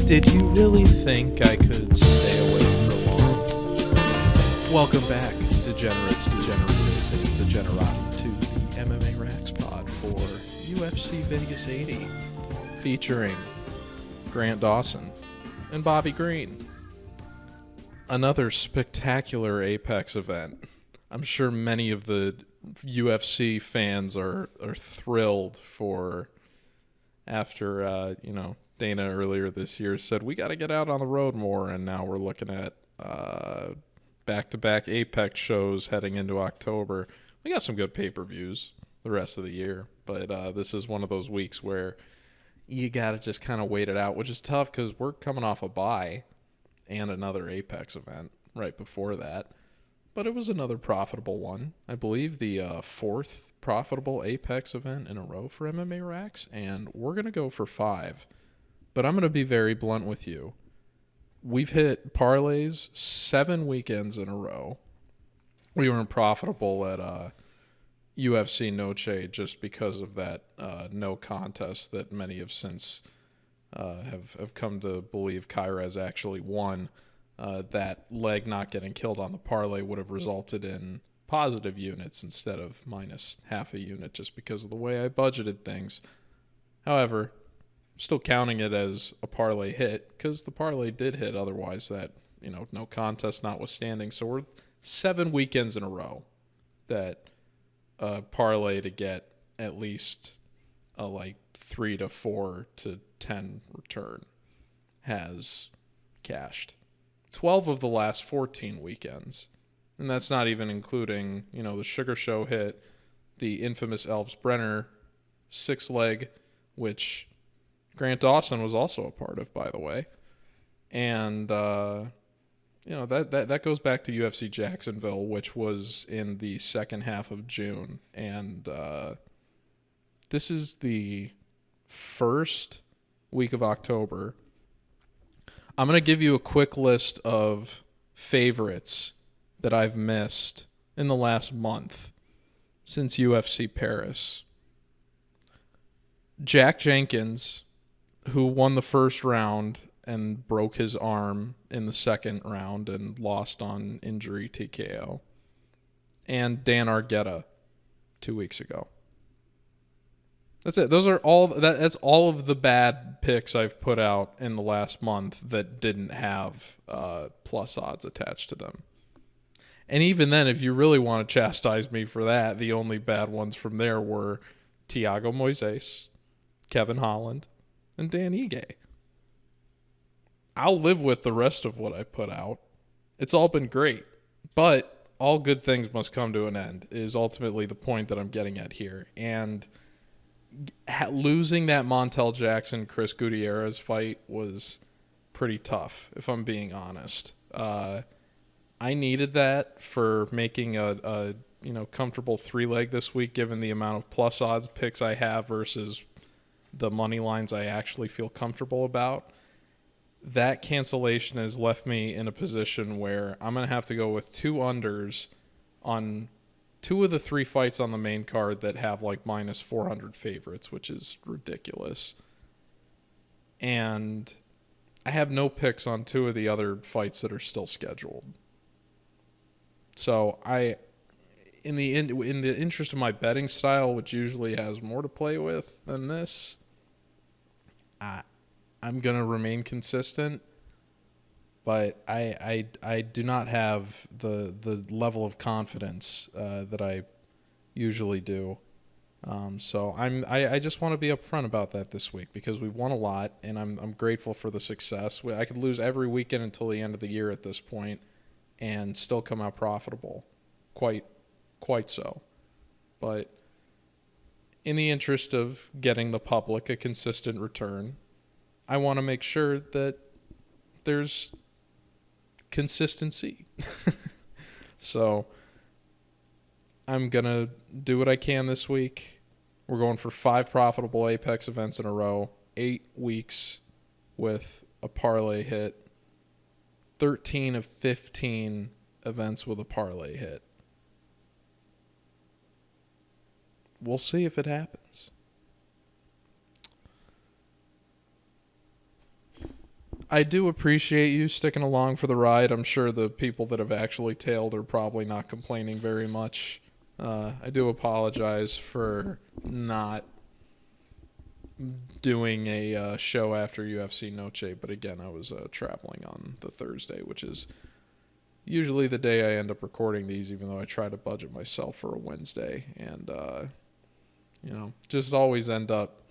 Did you really think I could stay away for long? Welcome back, degenerates, degenerates, and degenerati, to the MMA RAXPOD for UFC Vegas 80, featuring Grant Dawson and Bobby Green. Another spectacular Apex event. I'm sure many of the UFC fans are thrilled for after, Dana earlier this year said, we got to get out on the road more, and now we're looking at back-to-back Apex shows heading into October. We got some good pay-per-views the rest of the year, but this is one of those weeks where you got to just kind of wait it out, which is tough because we're coming off a bye and another Apex event right before that. But it was another profitable one. I believe the fourth profitable Apex event in a row for MMA Rax, and we're going to go for 5. But I'm going to be very blunt with you. We've hit parlays 7 weekends in a row. We weren't profitable at UFC Noche just because of that no contest that many have since have come to believe Kyrez actually won. That leg not getting killed on the parlay would have resulted in positive units instead of minus half a unit just because of the way I budgeted things. However, still counting it as a parlay hit because the parlay did hit, otherwise that, no contest notwithstanding. So we're 7 weekends in a row that parlay to get at least a 3 to 4 to 10 return has cashed. 12 of the last 14 weekends. And that's not even including, the Sugar Show hit, the infamous Elves Brenner 6-leg, which Grant Dawson was also a part of, by the way. And, that goes back to UFC Jacksonville, which was in the second half of June. And this is the first week of October. I'm going to give you a quick list of favorites that I've missed in the last month since UFC Paris. Jack Jenkins, who won the first round and broke his arm in the second round and lost on injury TKO. And Dan Argueta 2 weeks ago. That's it. Those are all. That's all of the bad picks I've put out in the last month that didn't have plus odds attached to them. And even then, if you really want to chastise me for that, the only bad ones from there were Thiago Moises, Kevin Holland, and Dan Ige. I'll live with the rest of what I put out. It's all been great, but all good things must come to an end is ultimately the point that I'm getting at here. And losing that Montel Jackson-Chris Gutierrez fight was pretty tough, if I'm being honest. I needed that for making a comfortable 3-leg this week, given the amount of plus odds picks I have versus the money lines I actually feel comfortable about. That cancellation has left me in a position where I'm going to have to go with 2 unders on 2 of the 3 fights on the main card that have minus 400 favorites, which is ridiculous. And I have no picks on 2 of the other fights that are still scheduled. So in the interest of my betting style, which usually has more to play with than this, I'm going to remain consistent, but I do not have the level of confidence that I usually do. So I just want to be upfront about that this week because we've won a lot, and I'm grateful for the success. I could lose every weekend until the end of the year at this point and still come out profitable. Quite so. But in the interest of getting the public a consistent return, I want to make sure that there's consistency. So I'm going to do what I can this week. We're going for 5 profitable Apex events in a row, 8 weeks with a parlay hit, 13 of 15 events with a parlay hit. We'll see if it happens. I do appreciate you sticking along for the ride. I'm sure the people that have actually tailed are probably not complaining very much. I do apologize for not doing a show after UFC Noche, but again, I was traveling on the Thursday, which is usually the day I end up recording these, even though I try to budget myself for a Wednesday. And, just always end up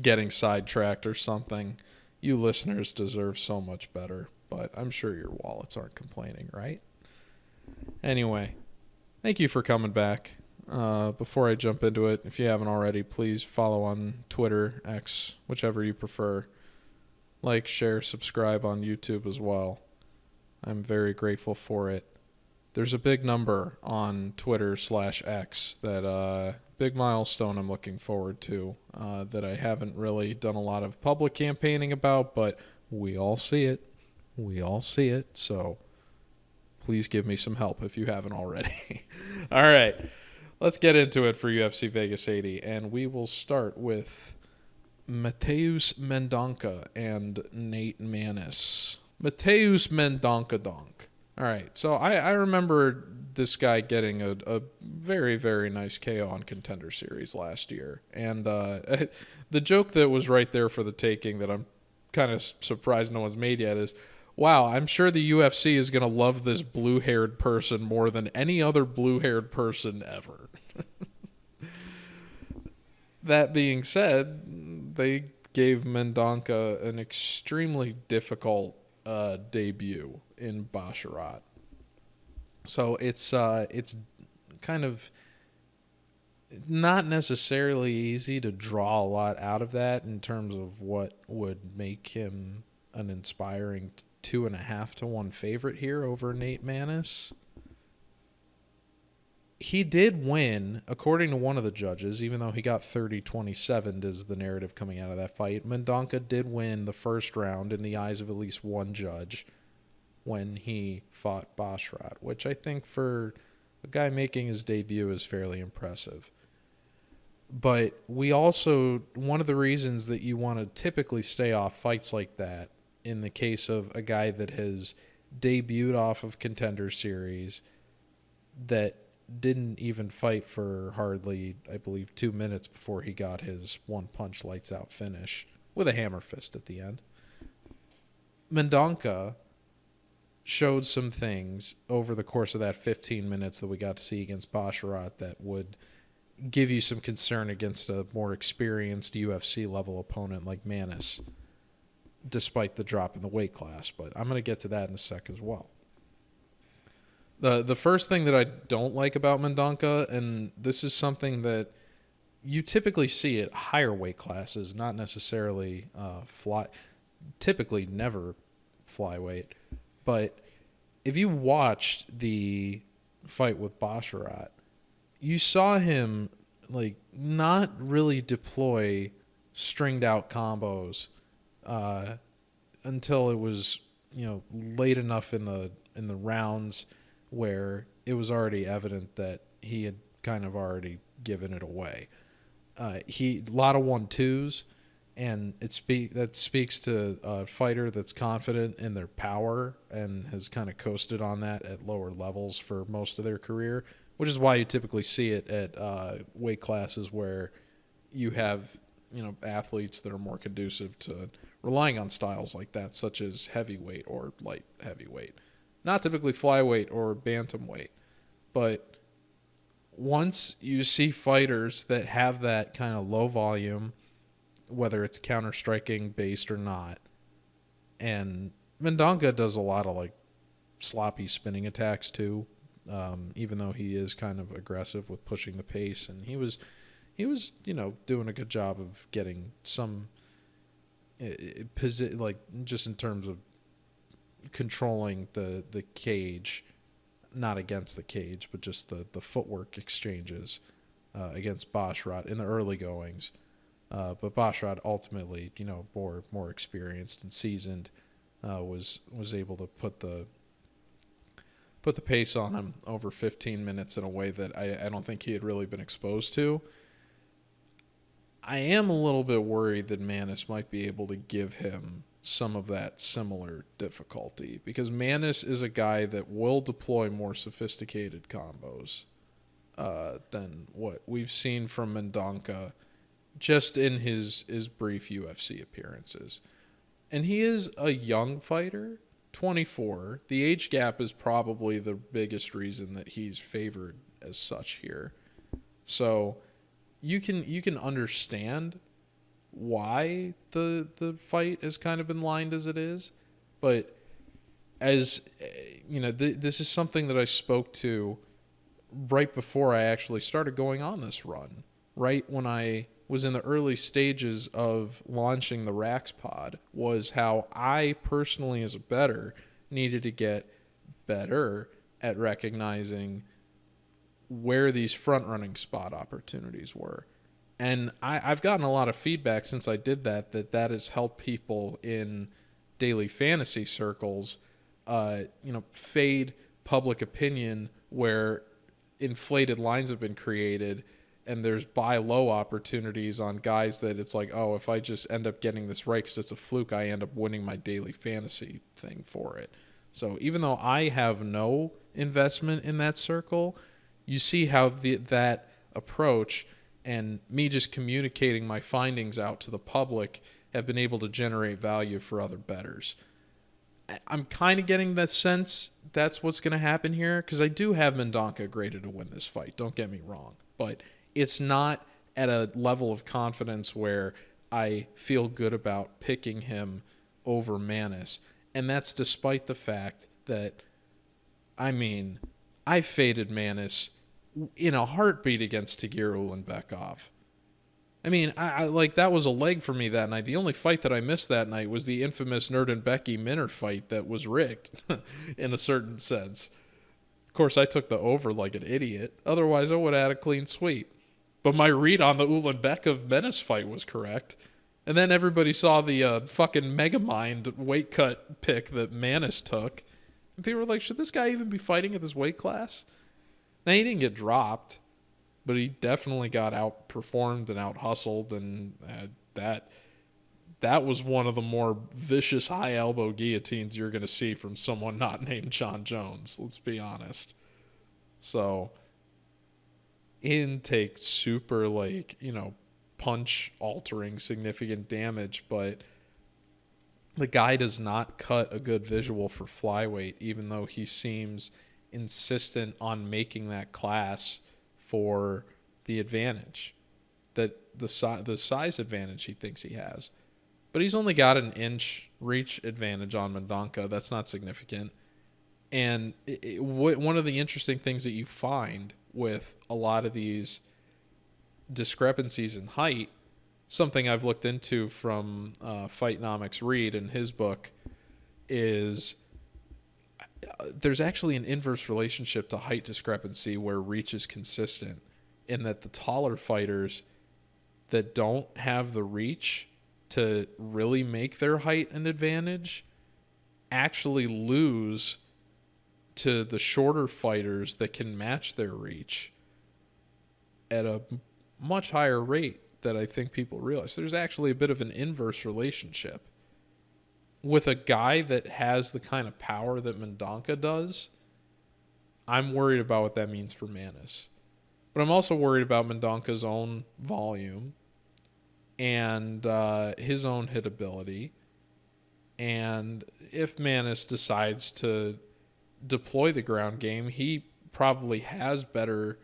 getting sidetracked or something. You listeners deserve so much better, but I'm sure your wallets aren't complaining, right? Anyway, thank you for coming back. Before I jump into it, if you haven't already, please follow on Twitter, X, whichever you prefer. Like, share, subscribe on YouTube as well. I'm very grateful for it. There's a big number on Twitter/X that big milestone I'm looking forward to that I haven't really done a lot of public campaigning about, but we all see it. We all see it. So please give me some help if you haven't already. All right. Let's get into it for UFC Vegas 80, and we will start with Mateus Mendonca and Nate Maness. Mateus Mendonca Donk. All right, so I remember this guy getting a very, very nice KO on Contender Series last year. And the joke that was right there for the taking that I'm kind of surprised no one's made yet is, wow, I'm sure the UFC is going to love this blue-haired person more than any other blue-haired person ever. That being said, they gave Mendonca an extremely difficult debut in Basharat. So it's kind of not necessarily easy to draw a lot out of that in terms of what would make him an inspiring 2.5-1 favorite here over Nate Maness. He did win, according to one of the judges, even though he got 30-27 is the narrative coming out of that fight. Mendonca did win the first round in the eyes of at least one judge when he fought Basharat, which I think for a guy making his debut is fairly impressive. But we also, one of the reasons that you want to typically stay off fights like that in the case of a guy that has debuted off of Contender Series that didn't even fight for hardly, I believe, 2 minutes before he got his one-punch lights-out finish with a hammer fist at the end. Mendonca showed some things over the course of that 15 minutes that we got to see against Basharat that would give you some concern against a more experienced UFC-level opponent like Maness, despite the drop in the weight class. But I'm going to get to that in a sec as well. The first thing that I don't like about Mendonca, and this is something that you typically see at higher weight classes, not necessarily typically never flyweight, but if you watched the fight with Basharat, you saw him not really deploy stringed out combos until it was late enough in the rounds where it was already evident that he had kind of already given it away. A lot of 1-2s, and that speaks to a fighter that's confident in their power and has kind of coasted on that at lower levels for most of their career, which is why you typically see it at weight classes where you have athletes that are more conducive to relying on styles like that, such as heavyweight or light heavyweight. Not typically flyweight or bantamweight, but once you see fighters that have that kind of low volume, whether it's counter-striking based or not, and Mendonca does a lot of sloppy spinning attacks too, even though he is kind of aggressive with pushing the pace, and he was doing a good job of getting some just in terms of controlling the cage, not against the cage, but just the footwork exchanges against Basharat in the early goings. But Basharat ultimately, more experienced and seasoned, was able to put the pace on him over 15 minutes in a way that I don't think he had really been exposed to. I am a little bit worried that Maness might be able to give him some of that similar difficulty, because Maness is a guy that will deploy more sophisticated combos than what we've seen from Mendonca just in his brief UFC appearances. And he is a young fighter, 24. The age gap is probably the biggest reason that he's favored as such here. So you can understand why the fight has kind of been lined as it is, but as you know, this is something that I spoke to right before I actually started going on this run, right when I was in the early stages of launching the RAXPOD, was how I personally as a bettor needed to get better at recognizing where these front running spot opportunities were. And I've gotten a lot of feedback since I did that has helped people in daily fantasy circles, fade public opinion where inflated lines have been created and there's buy low opportunities on guys that it's like, oh, if I just end up getting this right because it's a fluke, I end up winning my daily fantasy thing for it. So even though I have no investment in that circle, you see how that approach and me just communicating my findings out to the public have been able to generate value for other bettors. I'm kind of getting that sense that's what's going to happen here, because I do have Mendonca graded to win this fight, don't get me wrong, but it's not at a level of confidence where I feel good about picking him over Maness. And that's despite the fact that, I faded Maness in a heartbeat against Tagir Ulanbekov. I like, that was a leg for me that night. The only fight that I missed that night was the infamous Nurdenbecky Minner fight that was rigged in a certain sense. Of course, I took the over like an idiot. Otherwise, I would have had a clean sweep. But my read on the Ulanbekov Menace fight was correct. And then everybody saw the fucking Megamind weight cut pick that Maness took. And people were like, should this guy even be fighting at this weight class? Now, he didn't get dropped, but he definitely got outperformed and out-hustled, and that was one of the more vicious high-elbow guillotines you're going to see from someone not named John Jones, let's be honest. So, he didn't take super, punch-altering significant damage, but the guy does not cut a good visual for flyweight, even though he seems insistent on making that class for the advantage, that the size advantage he thinks he has. But he's only got an inch reach advantage on Mendonca. That's not significant. And one of the interesting things that you find with a lot of these discrepancies in height, something I've looked into from Fightnomics Reed in his book, is there's actually an inverse relationship to height discrepancy where reach is consistent, in that the taller fighters that don't have the reach to really make their height an advantage actually lose to the shorter fighters that can match their reach at a much higher rate than I think people realize. There's actually a bit of an inverse relationship. With a guy that has the kind of power that Mendonca does, I'm worried about what that means for Maness. But I'm also worried about Mendonca's own volume and his own hitability. And if Maness decides to deploy the ground game, he probably has better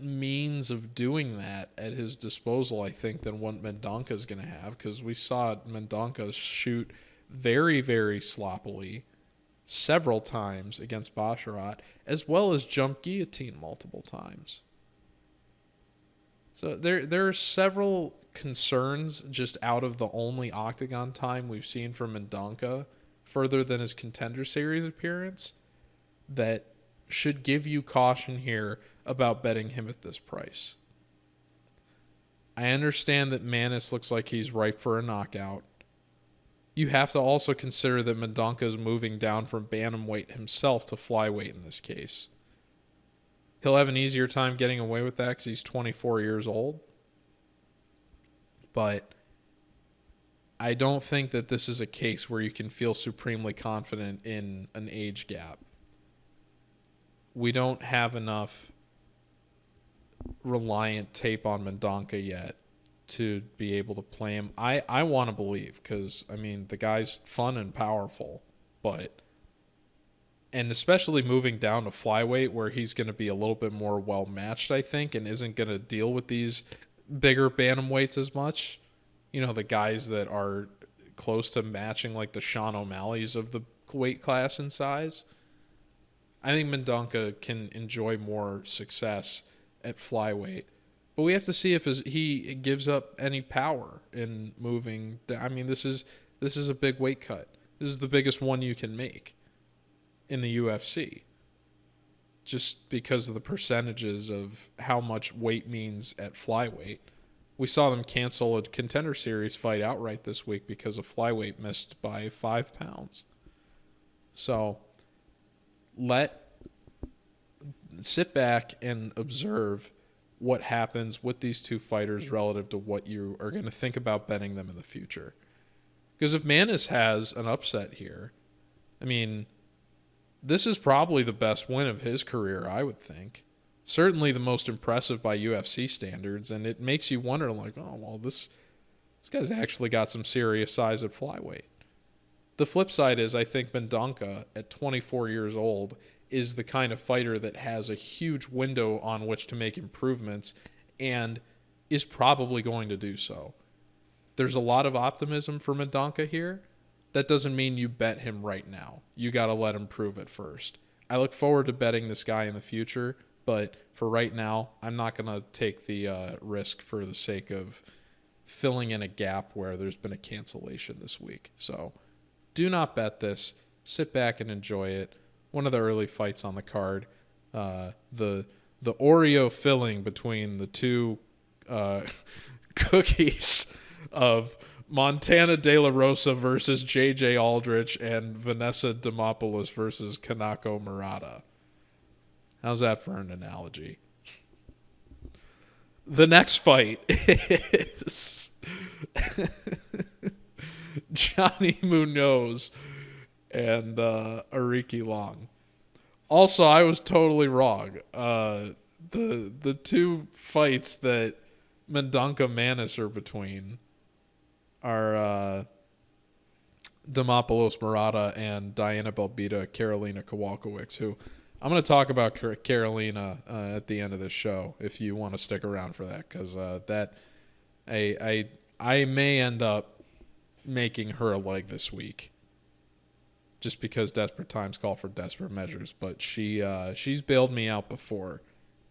means of doing that at his disposal, I think, than what Mendonca is going to have, because we saw Mendonca shoot very, very sloppily several times against Basharat, as well as jump guillotine multiple times. So there are several concerns just out of the only octagon time we've seen from Mendonca, further than his Contender Series appearance, that should give you caution here about betting him at this price. I understand that Maness looks like he's ripe for a knockout. You have to also consider that Mendonca is moving down from bantamweight himself to flyweight in this case. He'll have an easier time getting away with that because he's 24 years old. But I don't think that this is a case where you can feel supremely confident in an age gap. We don't have enough reliant tape on Mendonca yet to be able to play him. I want to believe, because, I mean, the guy's fun and powerful, and especially moving down to flyweight where he's going to be a little bit more well-matched, I think, and isn't going to deal with these bigger bantamweights as much. You know, the guys that are close to matching like the Sean O'Malley's of the weight class and size. I think Mendonca can enjoy more success at flyweight. But we have to see if he gives up any power in moving. I mean, this is a big weight cut. This is the biggest one you can make in the UFC. Just because of the percentages of how much weight means at flyweight. We saw them cancel a contender series fight outright this week because of flyweight missed by 5 pounds. So sit back and observe what happens with these two fighters relative to what you are going to think about betting them in the future. Because if Maness has an upset here, I mean, this is probably the best win of his career, I would think. Certainly the most impressive by UFC standards, and it makes you wonder, like, oh, well, this guy's actually got some serious size at flyweight. The flip side is I think Mendonca, at 24 years old, is the kind of fighter that has a huge window on which to make improvements and is probably going to do so. There's a lot of optimism for Mendonca here. That doesn't mean you bet him right now. You got to let him prove it first. I look forward to betting this guy in the future, but for right now, I'm not going to take the risk for the sake of filling in a gap where there's been a cancellation this week. So do not bet this. Sit back and enjoy it. One of the early fights on the card, the Oreo filling between the two cookies of Montana De La Rosa versus JJ Aldrich and Vanessa Demopoulos versus Kanako Murata. How's that for an analogy? The next fight is Johnny Munoz and Aoriqileng. Also, I was totally wrong. The two fights that Mendonca Maness are between are Demopoulos Murata and Diana Belbita Karolina Kowalkiewicz, who I'm going to talk about Karolina at the end of this show if you want to stick around for that, because I may end up making her a leg this week just because desperate times call for desperate measures. But she's bailed me out before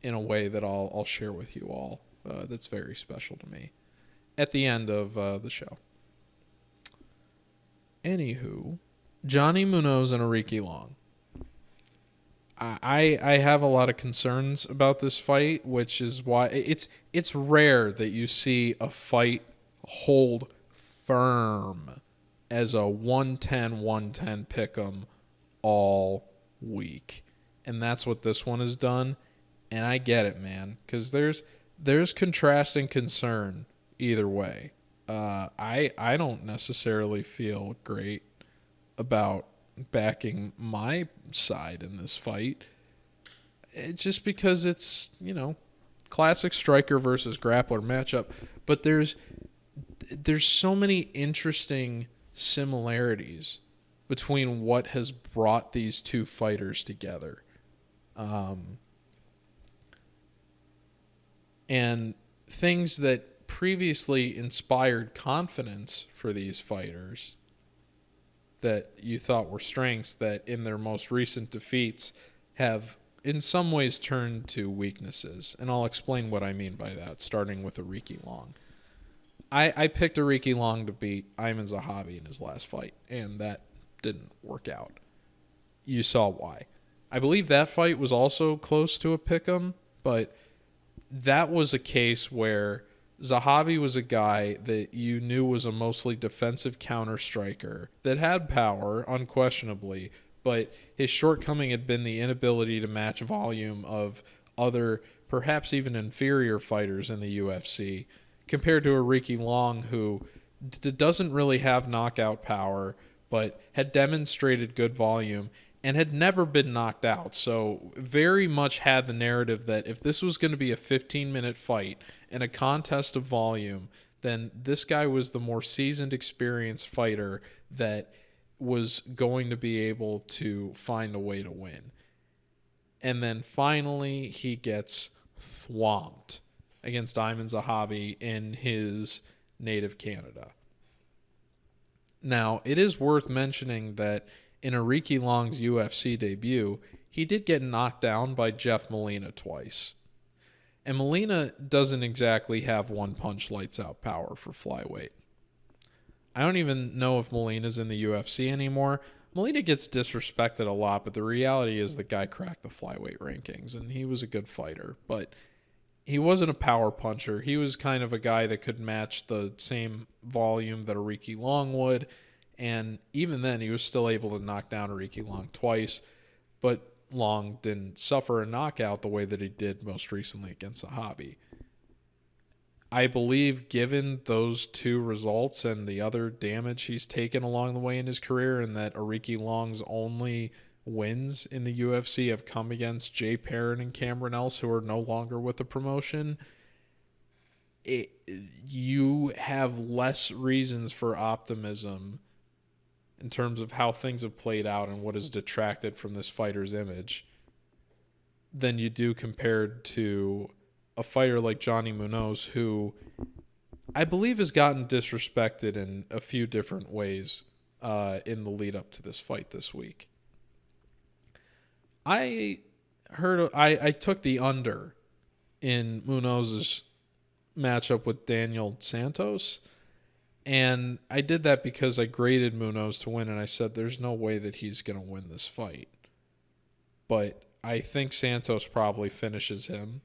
in a way that I'll share with you all. That's very special to me at the end of the show. Anywho, Johnny Munoz and Aoriqileng. I have a lot of concerns about this fight, which is why it's rare that you see a fight hold firm as a 110-110 pick'em all week. And that's what this one has done. And I get it, man, because there's contrasting concern either way. I don't necessarily feel great about backing my side in this fight, just because it's, classic striker versus grappler matchup. But there's so many interesting similarities between what has brought these two fighters together. And things that previously inspired confidence for these fighters that you thought were strengths that in their most recent defeats have in some ways turned to weaknesses. And I'll explain what I mean by that, starting with Aoriqileng. I picked Aoriqileng to beat Ayman Zahabi in his last fight, and that didn't work out. You saw why. I believe that fight was also close to a pick'em, but that was a case where Zahabi was a guy that you knew was a mostly defensive counter striker that had power, unquestionably, but his shortcoming had been the inability to match volume of other, perhaps even inferior fighters in the UFC, compared to Aoriqileng, who doesn't really have knockout power, but had demonstrated good volume and had never been knocked out. So very much had the narrative that if this was going to be a 15-minute fight and a contest of volume, then this guy was the more seasoned, experienced fighter that was going to be able to find a way to win. And then finally he gets thwomped against Ayman Zahabi in his native Canada. Now, it is worth mentioning that in Aoriqileng's UFC debut, he did get knocked down by Jeff Molina twice. And Molina doesn't exactly have one-punch lights-out power for flyweight. I don't even know if Molina's in the UFC anymore. Molina gets disrespected a lot, but the reality is the guy cracked the flyweight rankings, and he was a good fighter. But he wasn't a power puncher. He was kind of a guy that could match the same volume that Aoriqileng would, and even then he was still able to knock down Aoriqileng twice, but Long didn't suffer a knockout the way that he did most recently against Zahabi. I believe given those two results and the other damage he's taken along the way in his career, and that Aoriqileng's only wins in the UFC have come against Jay Perrin and Cameron Else, who are no longer with the promotion, you have less reasons for optimism in terms of how things have played out and what has detracted from this fighter's image than you do compared to a fighter like Johnny Munoz, who I believe has gotten disrespected in a few different ways in the lead up to this fight this week. I took the under in Munoz's matchup with Daniel Santos, and I did that because I graded Munoz to win, and I said there's no way that he's going to win this fight. But I think Santos probably finishes him.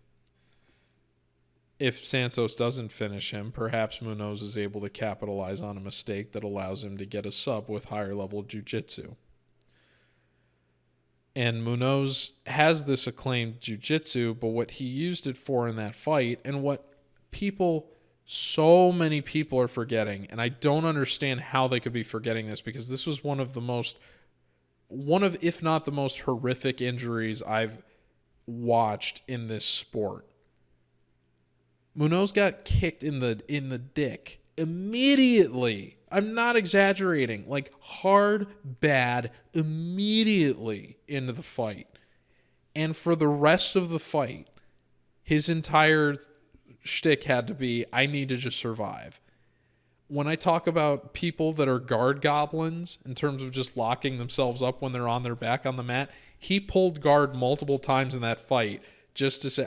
If Santos doesn't finish him, perhaps Munoz is able to capitalize on a mistake that allows him to get a sub with higher level jiu-jitsu. And Munoz has this acclaimed jiu-jitsu, but what he used it for in that fight, and what so many people are forgetting, and I don't understand how they could be forgetting this, because this was one of, if not the most horrific injuries I've watched in this sport. Munoz got kicked in the dick immediately. I'm not exaggerating. Like, hard, bad, immediately into the fight. And for the rest of the fight, his entire shtick had to be, I need to just survive. When I talk about people that are guard goblins in terms of just locking themselves up when they're on their back on the mat, he pulled guard multiple times in that fight just to say,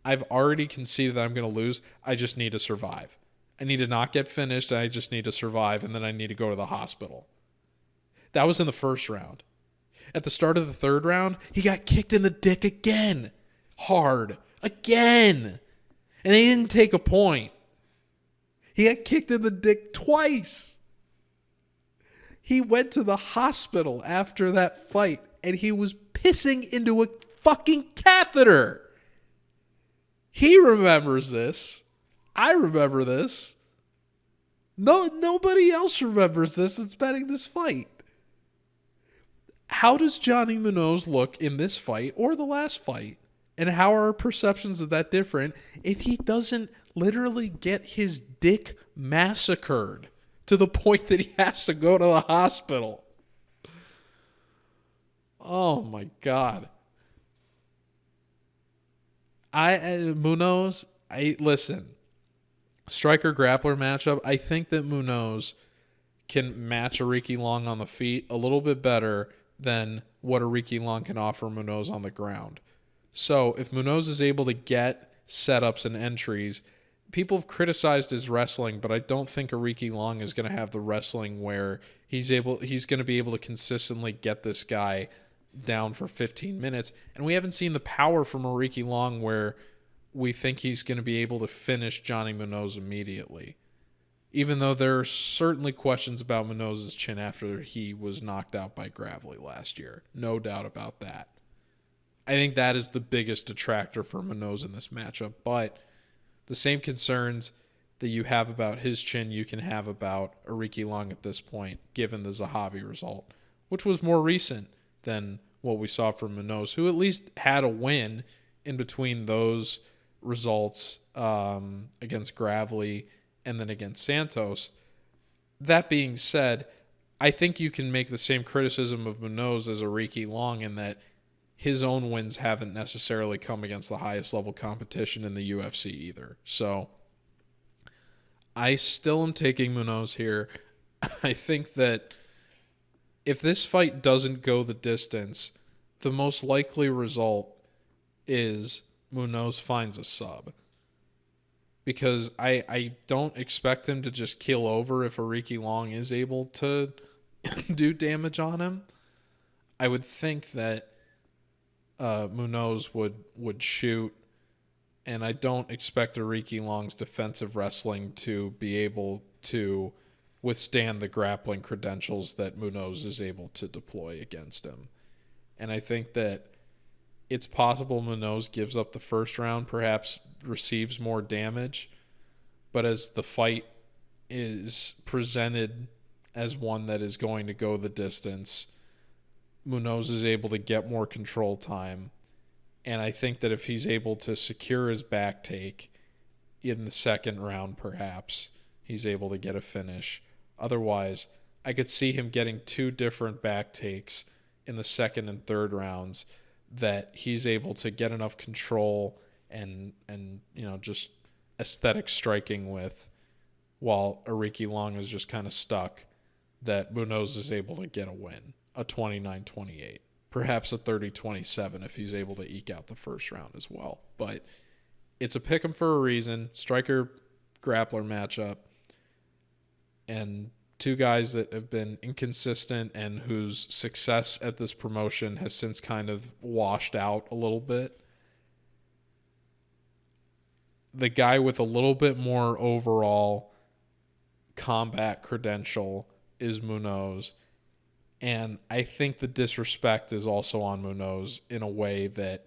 I've already conceded that I'm going to lose. I just need to survive. I need to not get finished. I just need to survive, and then I need to go to the hospital. That was in the first round. At the start of the third round, he got kicked in the dick again. Hard. Again. And they didn't take a point. He got kicked in the dick twice. He went to the hospital after that fight, and he was pissing into a fucking catheter. He remembers this. I remember this. Nobody else remembers this that's betting this fight. How does Johnny Munoz look in this fight or the last fight? And how are our perceptions of that different if he doesn't literally get his dick massacred to the point that he has to go to the hospital? Oh my God. Munoz, listen, striker grappler matchup, I think that Munoz can match Aoriqileng on the feet a little bit better than what Aoriqileng can offer Munoz on the ground. So if Munoz is able to get setups and entries, people have criticized his wrestling, but I don't think Aoriqileng is going to have the wrestling where he's going to be able to consistently get this guy down for 15 minutes. And we haven't seen the power from Aoriqileng where we think he's going to be able to finish Johnny Munoz immediately. Even though there are certainly questions about Munoz's chin after he was knocked out by Gravely last year. No doubt about that. I think that is the biggest detractor for Munoz in this matchup. But the same concerns that you have about his chin you can have about Aoriqileng at this point, given the Zahavi result, which was more recent than what we saw from Munoz, who at least had a win in between those results against Gravely and then against Santos. That being said, I think you can make the same criticism of Munoz as Aoriqileng in that his own wins haven't necessarily come against the highest level competition in the UFC either. So I still am taking Munoz here. I think that if this fight doesn't go the distance, the most likely result is Munoz finds a sub. Because I don't expect him to just keel over if Aoriqileng is able to do damage on him. I would think that Munoz would shoot, and I don't expect Aoriqileng's defensive wrestling to be able to withstand the grappling credentials that Munoz is able to deploy against him. And I think that it's possible Munoz gives up the first round, perhaps receives more damage, but as the fight is presented as one that is going to go the distance, Munoz is able to get more control time. And I think that if he's able to secure his back take in the second round, perhaps, he's able to get a finish. Otherwise, I could see him getting two different back takes in the second and third rounds that he's able to get enough control and just aesthetic striking with, while Aoriqileng is just kind of stuck, that Munoz is able to get a win, a 29-28, perhaps a 30-27 if he's able to eke out the first round as well. But it's a pick 'em for a reason, striker grappler matchup, and two guys that have been inconsistent and whose success at this promotion has since kind of washed out a little bit. The guy with a little bit more overall combat credential is Munoz. And I think the disrespect is also on Munoz in a way that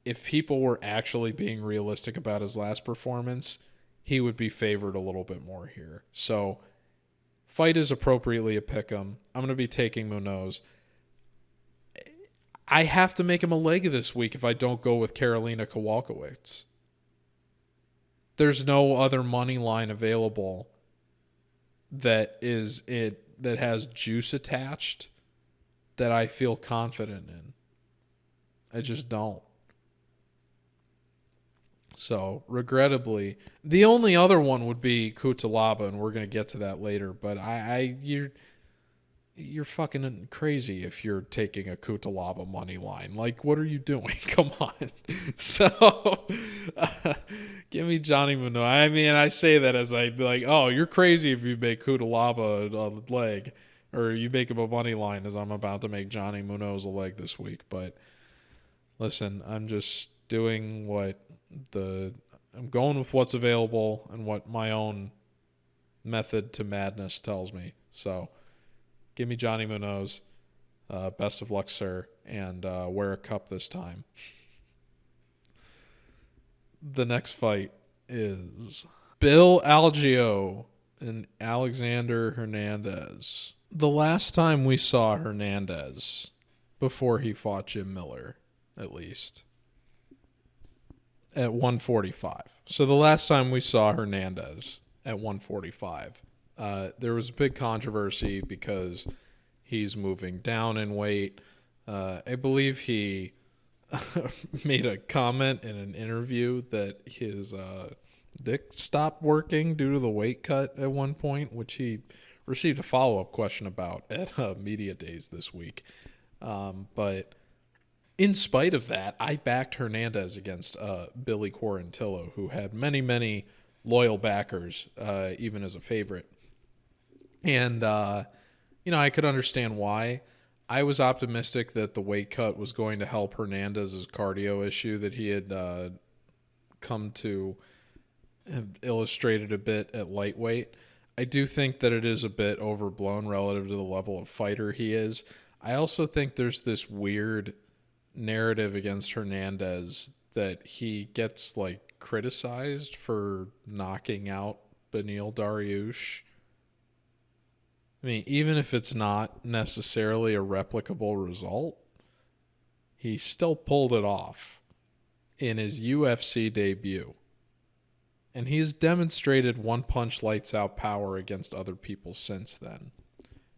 if people were actually being realistic about his last performance, he would be favored a little bit more here. So fight is appropriately a pick'em. I'm going to be taking Munoz. I have to make him a leg this week if I don't go with Karolina Kowalkiewicz. There's no other money line available that has juice attached that I feel confident in. I just don't. So, regrettably, the only other one would be Cutelaba, and we're going to get to that later. But you're fucking crazy if you're taking a Cutelaba money line. Like, what are you doing? Come on. So, give me Johnny Munoz. I mean, I say that as I'd be like, oh, you're crazy if you make Cutelaba a leg, or you make him a money line, as I'm about to make Johnny Munoz a leg this week. But listen, I'm just doing I'm going with what's available and what my own method to madness tells me. So give me Johnny Munoz. Best of luck, sir. And wear a cup this time. The next fight is Bill Algeo and Alexander Hernandez. The last time we saw Hernandez, before he fought Jim Miller, at least, at 145. So the last time we saw Hernandez at 145, there was a big controversy because he's moving down in weight. I believe he made a comment in an interview that his dick stopped working due to the weight cut at one point, which he received a follow-up question about at Media Days this week. But in spite of that, I backed Hernandez against Billy Quarantillo, who had many, many loyal backers, even as a favorite. And, I could understand why. I was optimistic that the weight cut was going to help Hernandez's cardio issue that he had come to have illustrated a bit at lightweight. I do think that it is a bit overblown relative to the level of fighter he is. I also think there's this weird narrative against Hernandez that he gets criticized for knocking out Beneil Dariush. I mean, even if it's not necessarily a replicable result, he still pulled it off in his UFC debut. And he's demonstrated one-punch lights-out power against other people since then.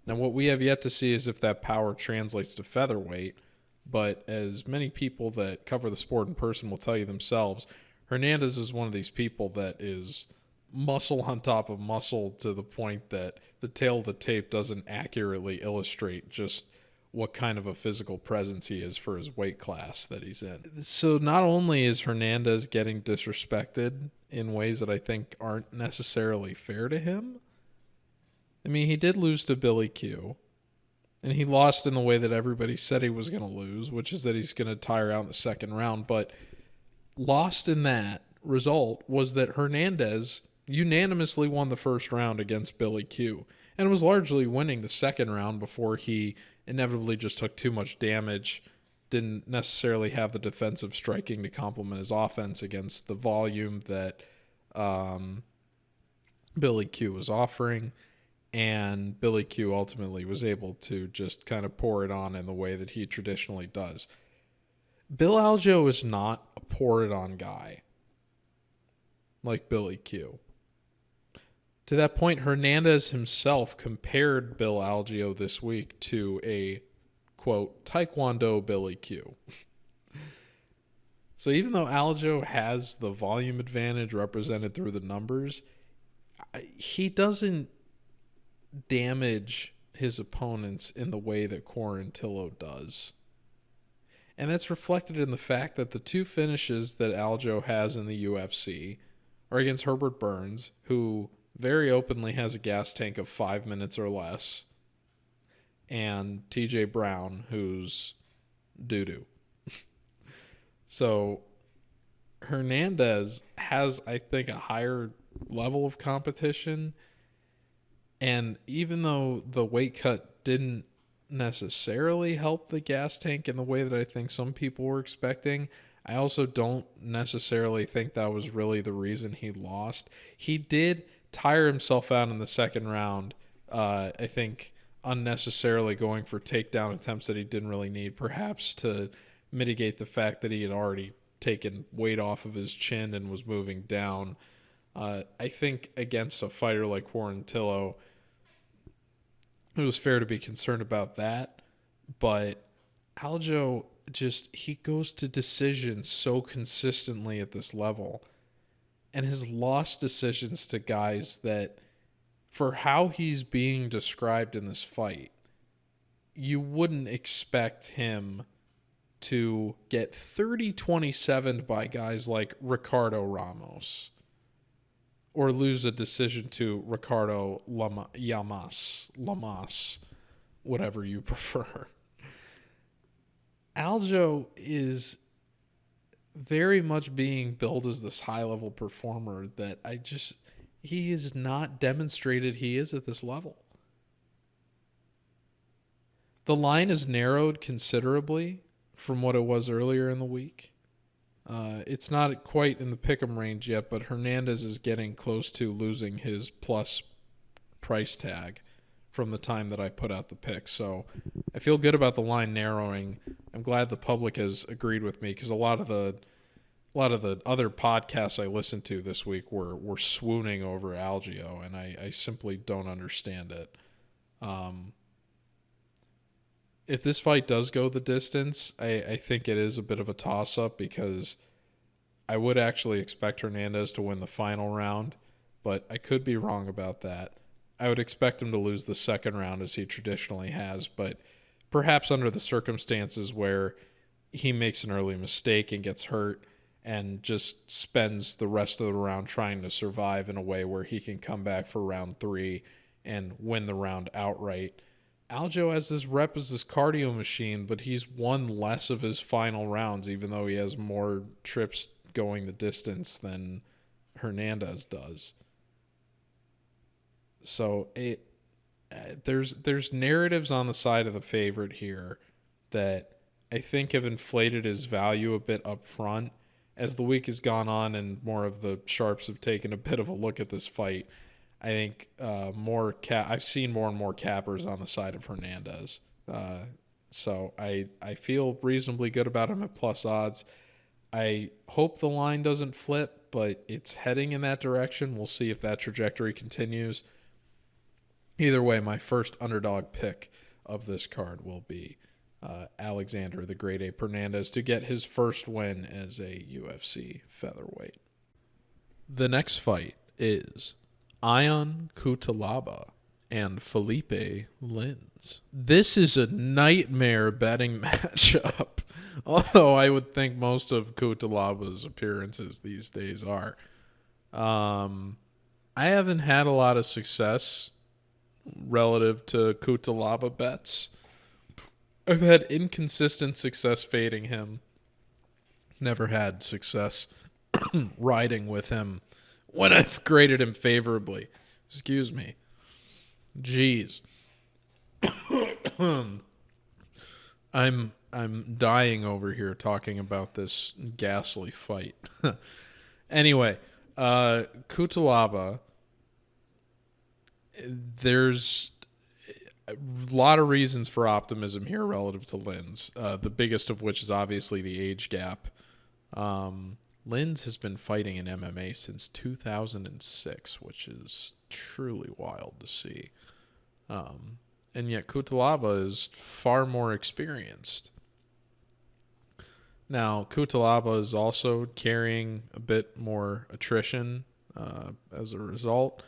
Now, what we have yet to see is if that power translates to featherweight, but as many people that cover the sport in person will tell you themselves, Hernandez is one of these people that is muscle on top of muscle to the point that the tail of the tape doesn't accurately illustrate just what kind of a physical presence he is for his weight class that he's in. So not only is Hernandez getting disrespected in ways that I think aren't necessarily fair to him, I mean, he did lose to Billy Q, and he lost in the way that everybody said he was going to lose, which is that he's going to tire out in the second round. But lost in that result was that Hernandez unanimously won the first round against Billy Q and was largely winning the second round before he inevitably just took too much damage, didn't necessarily have the defensive striking to complement his offense against the volume that Billy Q was offering. And Billy Q ultimately was able to just kind of pour it on in the way that he traditionally does. Bill Algeo is not a pour it on guy like Billy Q. To that point, Hernandez himself compared Bill Algeo this week to a, quote, Taekwondo Billy Q. So even though Algeo has the volume advantage represented through the numbers, he doesn't damage his opponents in the way that Quarantillo does. And that's reflected in the fact that the two finishes that Algeo has in the UFC are against Herbert Burns, who very openly has a gas tank of 5 minutes or less, and TJ Brown, who's doo-doo. So Hernandez has, I think, a higher level of competition. And even though the weight cut didn't necessarily help the gas tank in the way that I think some people were expecting, I also don't necessarily think that was really the reason he lost. He did tire himself out in the second round, I think unnecessarily going for takedown attempts that he didn't really need, perhaps to mitigate the fact that he had already taken weight off of his chin and was moving down. I think against a fighter like Quarantillo, it was fair to be concerned about that, but Algeo he goes to decision so consistently at this level and has lost decisions to guys that, for how he's being described in this fight, you wouldn't expect him to get 30-27 by guys like Ricardo Ramos, or lose a decision to Ricardo Lamas, whatever you prefer. Algeo is very much being built as this high-level performer that he has not demonstrated he is at this level. The line is narrowed considerably from what it was earlier in the week. It's not quite in the pick'em range yet, but Hernandez is getting close to losing his plus price tag from the time that I put out the pick. So I feel good about the line narrowing. I'm glad the public has agreed with me, because a lot of the other podcasts I listened to this week were swooning over Algeo, and I simply don't understand it. If this fight does go the distance, I think it is a bit of a toss-up, because I would actually expect Hernandez to win the final round, but I could be wrong about that. I would expect him to lose the second round, as he traditionally has, but perhaps under the circumstances where he makes an early mistake and gets hurt and just spends the rest of the round trying to survive in a way where he can come back for round 3 and win the round outright. Algeo has this rep as this cardio machine, but he's won less of his final rounds, even though he has more trips going the distance than Hernandez does. So there's narratives on the side of the favorite here that I think have inflated his value a bit up front. As the week has gone on and more of the sharps have taken a bit of a look at this fight, I think I've seen more and more cappers on the side of Hernandez. So I feel reasonably good about him at plus odds. I hope the line doesn't flip, but it's heading in that direction. We'll see if that trajectory continues. Either way, my first underdog pick of this card will be Alexander the Great Ape Hernandez to get his first win as a UFC featherweight. The next fight is Ion Cutelaba and Philipe Lins. This is a nightmare betting matchup, although I would think most of Cutelaba's appearances these days are. I haven't had a lot of success relative to Cutelaba bets. I've had inconsistent success fading him. Never had success riding with him when I've graded him favorably. Excuse me. Jeez. I'm dying over here talking about this ghastly fight. Anyway, Cutelaba, there's a lot of reasons for optimism here relative to Lins. The biggest of which is obviously the age gap. Lins has been fighting in MMA since 2006, which is truly wild to see. And yet Cutelaba is far more experienced. Now, Cutelaba is also carrying a bit more attrition as a result.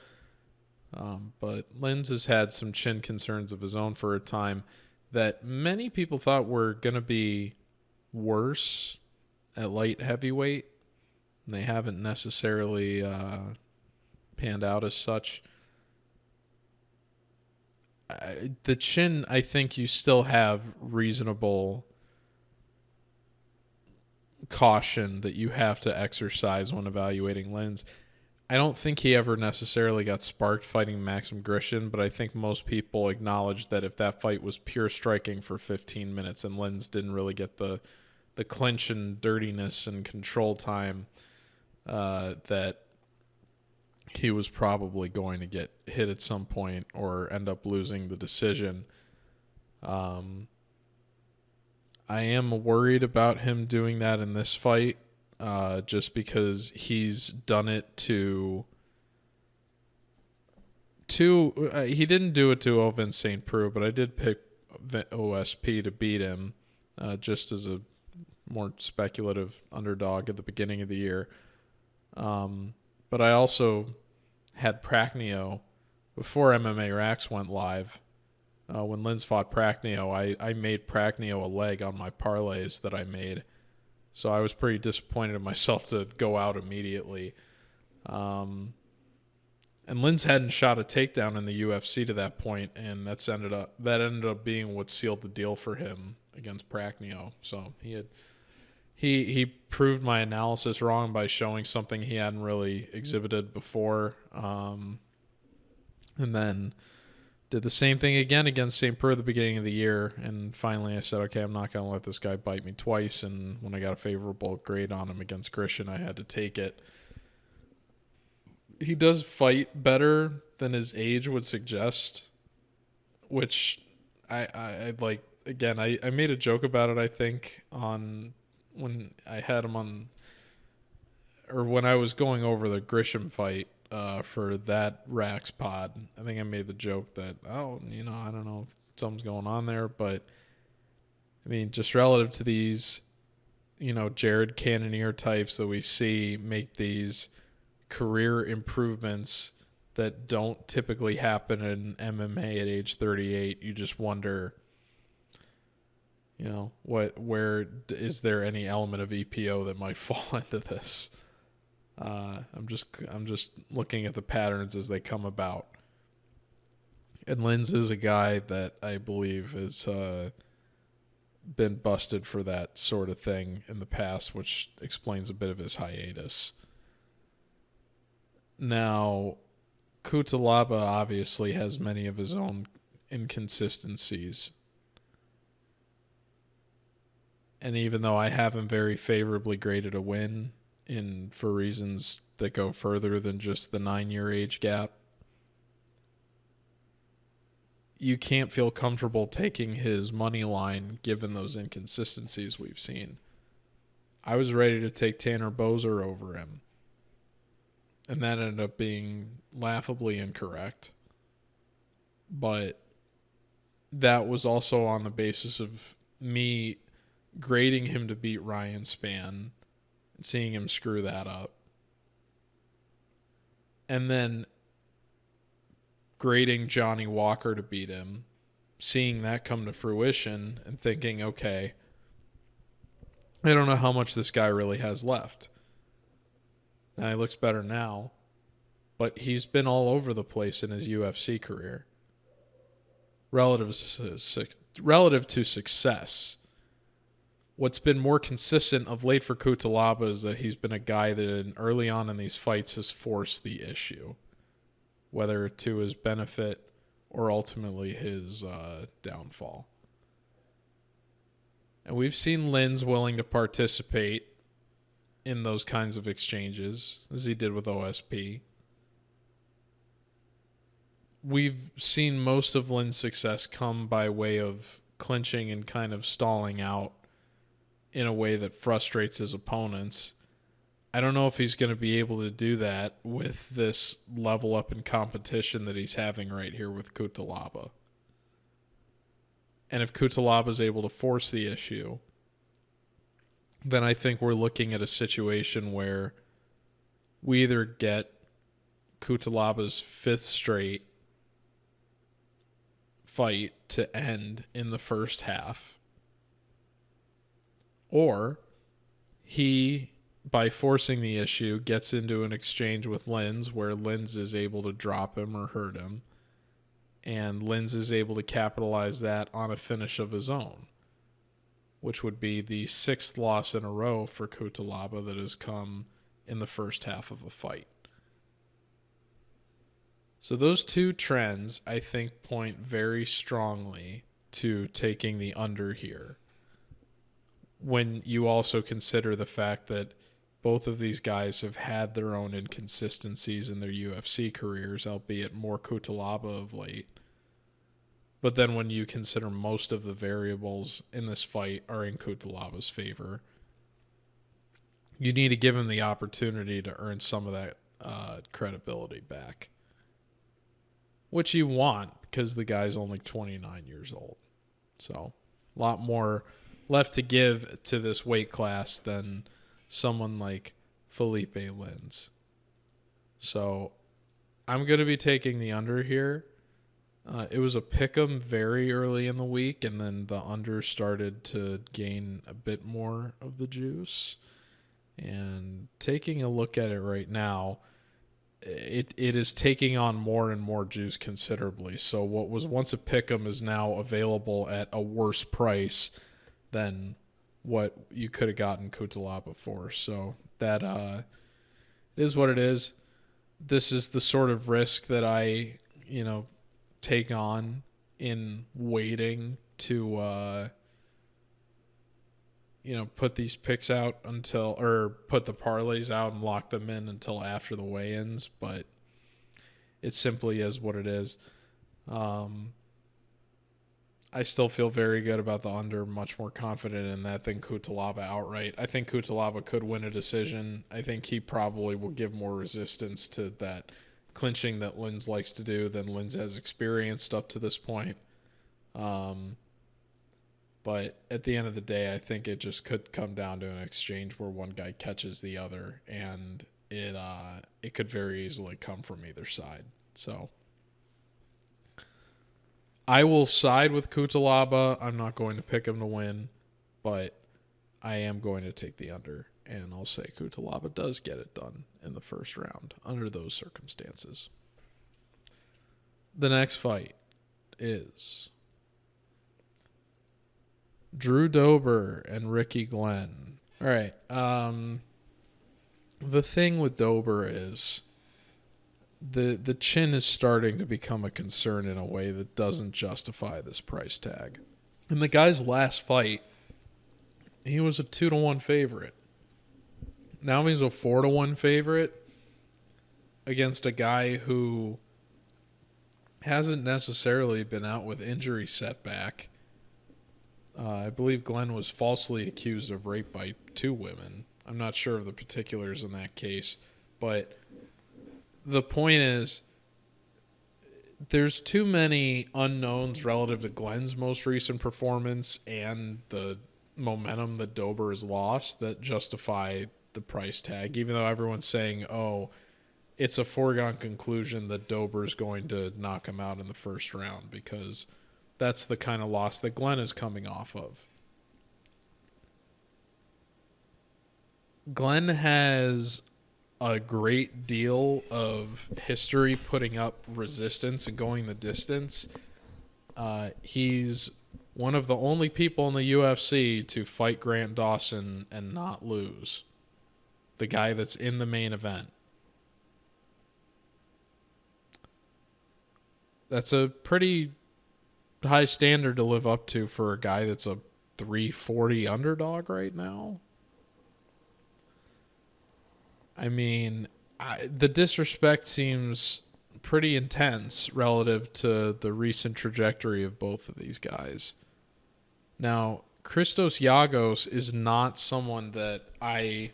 But Lins has had some chin concerns of his own for a time that many people thought were going to be worse at light heavyweight. And they haven't necessarily panned out as such. The chin, I think you still have reasonable caution that you have to exercise when evaluating Lins. I don't think he ever necessarily got sparked fighting Maxim Grishin, but I think most people acknowledge that if that fight was pure striking for 15 minutes and Lins didn't really get the clinch and dirtiness and control time, that he was probably going to get hit at some point or end up losing the decision. I am worried about him doing that in this fight, just because he's done it to he didn't do it to Ovin St. Preux, but I did pick OSP to beat him, just as a more speculative underdog at the beginning of the year. But I also had Pragnio before MMA Rax went live. When Lins fought Pragnio, I made Pragnio a leg on my parlays that I made. So I was pretty disappointed in myself to go out immediately. And Lins hadn't shot a takedown in the UFC to that point, and that ended up being what sealed the deal for him against Pragnio. So he proved my analysis wrong by showing something he hadn't really exhibited before. And then did the same thing again against St. Preux at the beginning of the year. And finally I said, okay, I'm not going to let this guy bite me twice. And when I got a favorable grade on him against Grishin, I had to take it. He does fight better than his age would suggest, which I like. Again, I made a joke about it, I think, on when I had him on, or when I was going over the Grisham fight for that RAXPOD. I think I made the joke that, I don't know if something's going on there, but I mean, just relative to these, Jared Cannonier types that we see make these career improvements that don't typically happen in MMA at age 38, you just wonder, where is there any element of EPO that might fall into this? I'm just looking at the patterns as they come about. And Lins is a guy that I believe has been busted for that sort of thing in the past, which explains a bit of his hiatus. Now, Cutelaba obviously has many of his own inconsistencies. And even though I have him very favorably graded a win for reasons that go further than just the 9-year age gap, you can't feel comfortable taking his money line given those inconsistencies we've seen. I was ready to take Tanner Boser over him, and that ended up being laughably incorrect. But that was also on the basis of me grading him to beat Ryan Spann and seeing him screw that up. And then grading Johnny Walker to beat him, seeing that come to fruition and thinking, okay, I don't know how much this guy really has left. Now he looks better now, but he's been all over the place in his UFC career. Relative to success. What's been more consistent of late for Cutelaba is that he's been a guy that early on in these fights has forced the issue, whether to his benefit or ultimately his downfall. And we've seen Linz willing to participate in those kinds of exchanges, as he did with OSP. We've seen most of Lin's success come by way of clinching and kind of stalling out in a way that frustrates his opponents. I don't know if he's going to be able to do that with this level up in competition that he's having right here with Cutelaba. And if Cutelaba is able to force the issue, then I think we're looking at a situation where we either get Cutelaba's 5th straight fight to end in the first half, or he, by forcing the issue, gets into an exchange with Linz where Linz is able to drop him or hurt him, and Linz is able to capitalize that on a finish of his own, which would be the 6th loss in a row for Cutelaba that has come in the first half of a fight. So those two trends, I think, point very strongly to taking the under here, when you also consider the fact that both of these guys have had their own inconsistencies in their UFC careers, albeit more Cutelaba of late. But then when you consider most of the variables in this fight are in Cutelaba's favor, you need to give him the opportunity to earn some of that credibility back, which you want because the guy's only 29 years old. So a lot more left to give to this weight class than someone like Philipe Linz. So I'm going to be taking the under here. It was a pick'em very early in the week, and then the under started to gain a bit more of the juice. And taking a look at it right now, it is taking on more and more juice considerably. So what was once a pick'em is now available at a worse price than what you could have gotten Cutelaba for. So that is what it is. This is the sort of risk that I, take on in waiting to, put these picks out or put the parlays out and lock them in until after the weigh-ins. But it simply is what it is. I still feel very good about the under, much more confident in that than Cutelaba outright. I think Cutelaba could win a decision. I think he probably will give more resistance to that clinching that Linz likes to do than Linz has experienced up to this point. But at the end of the day, I think it just could come down to an exchange where one guy catches the other, and it could very easily come from either side. So I will side with Cutelaba. I'm not going to pick him to win, but I am going to take the under, and I'll say Cutelaba does get it done in the first round under those circumstances. The next fight is Drew Dober and Ricky Glenn. All right. The thing with Dober is the chin is starting to become a concern in a way that doesn't justify this price tag. In the guy's last fight, he was a 2-1 favorite. Now he's a 4-1 favorite against a guy who hasn't necessarily been out with injury setback. I believe Glenn was falsely accused of rape by 2 women. I'm not sure of the particulars in that case, but the point is there's too many unknowns relative to Glenn's most recent performance and the momentum that Dober has lost that justify the price tag, even though everyone's saying, oh, it's a foregone conclusion that Dober's going to knock him out in the first round, because that's the kind of loss that Glenn is coming off of. Glenn has a great deal of history putting up resistance and going the distance. He's one of the only people in the UFC to fight Grant Dawson and not lose. The guy that's in the main event. That's a pretty high standard to live up to for a guy that's a 340 underdog right now. I mean, the disrespect seems pretty intense relative to the recent trajectory of both of these guys. Now, Christos Giagos is not someone that I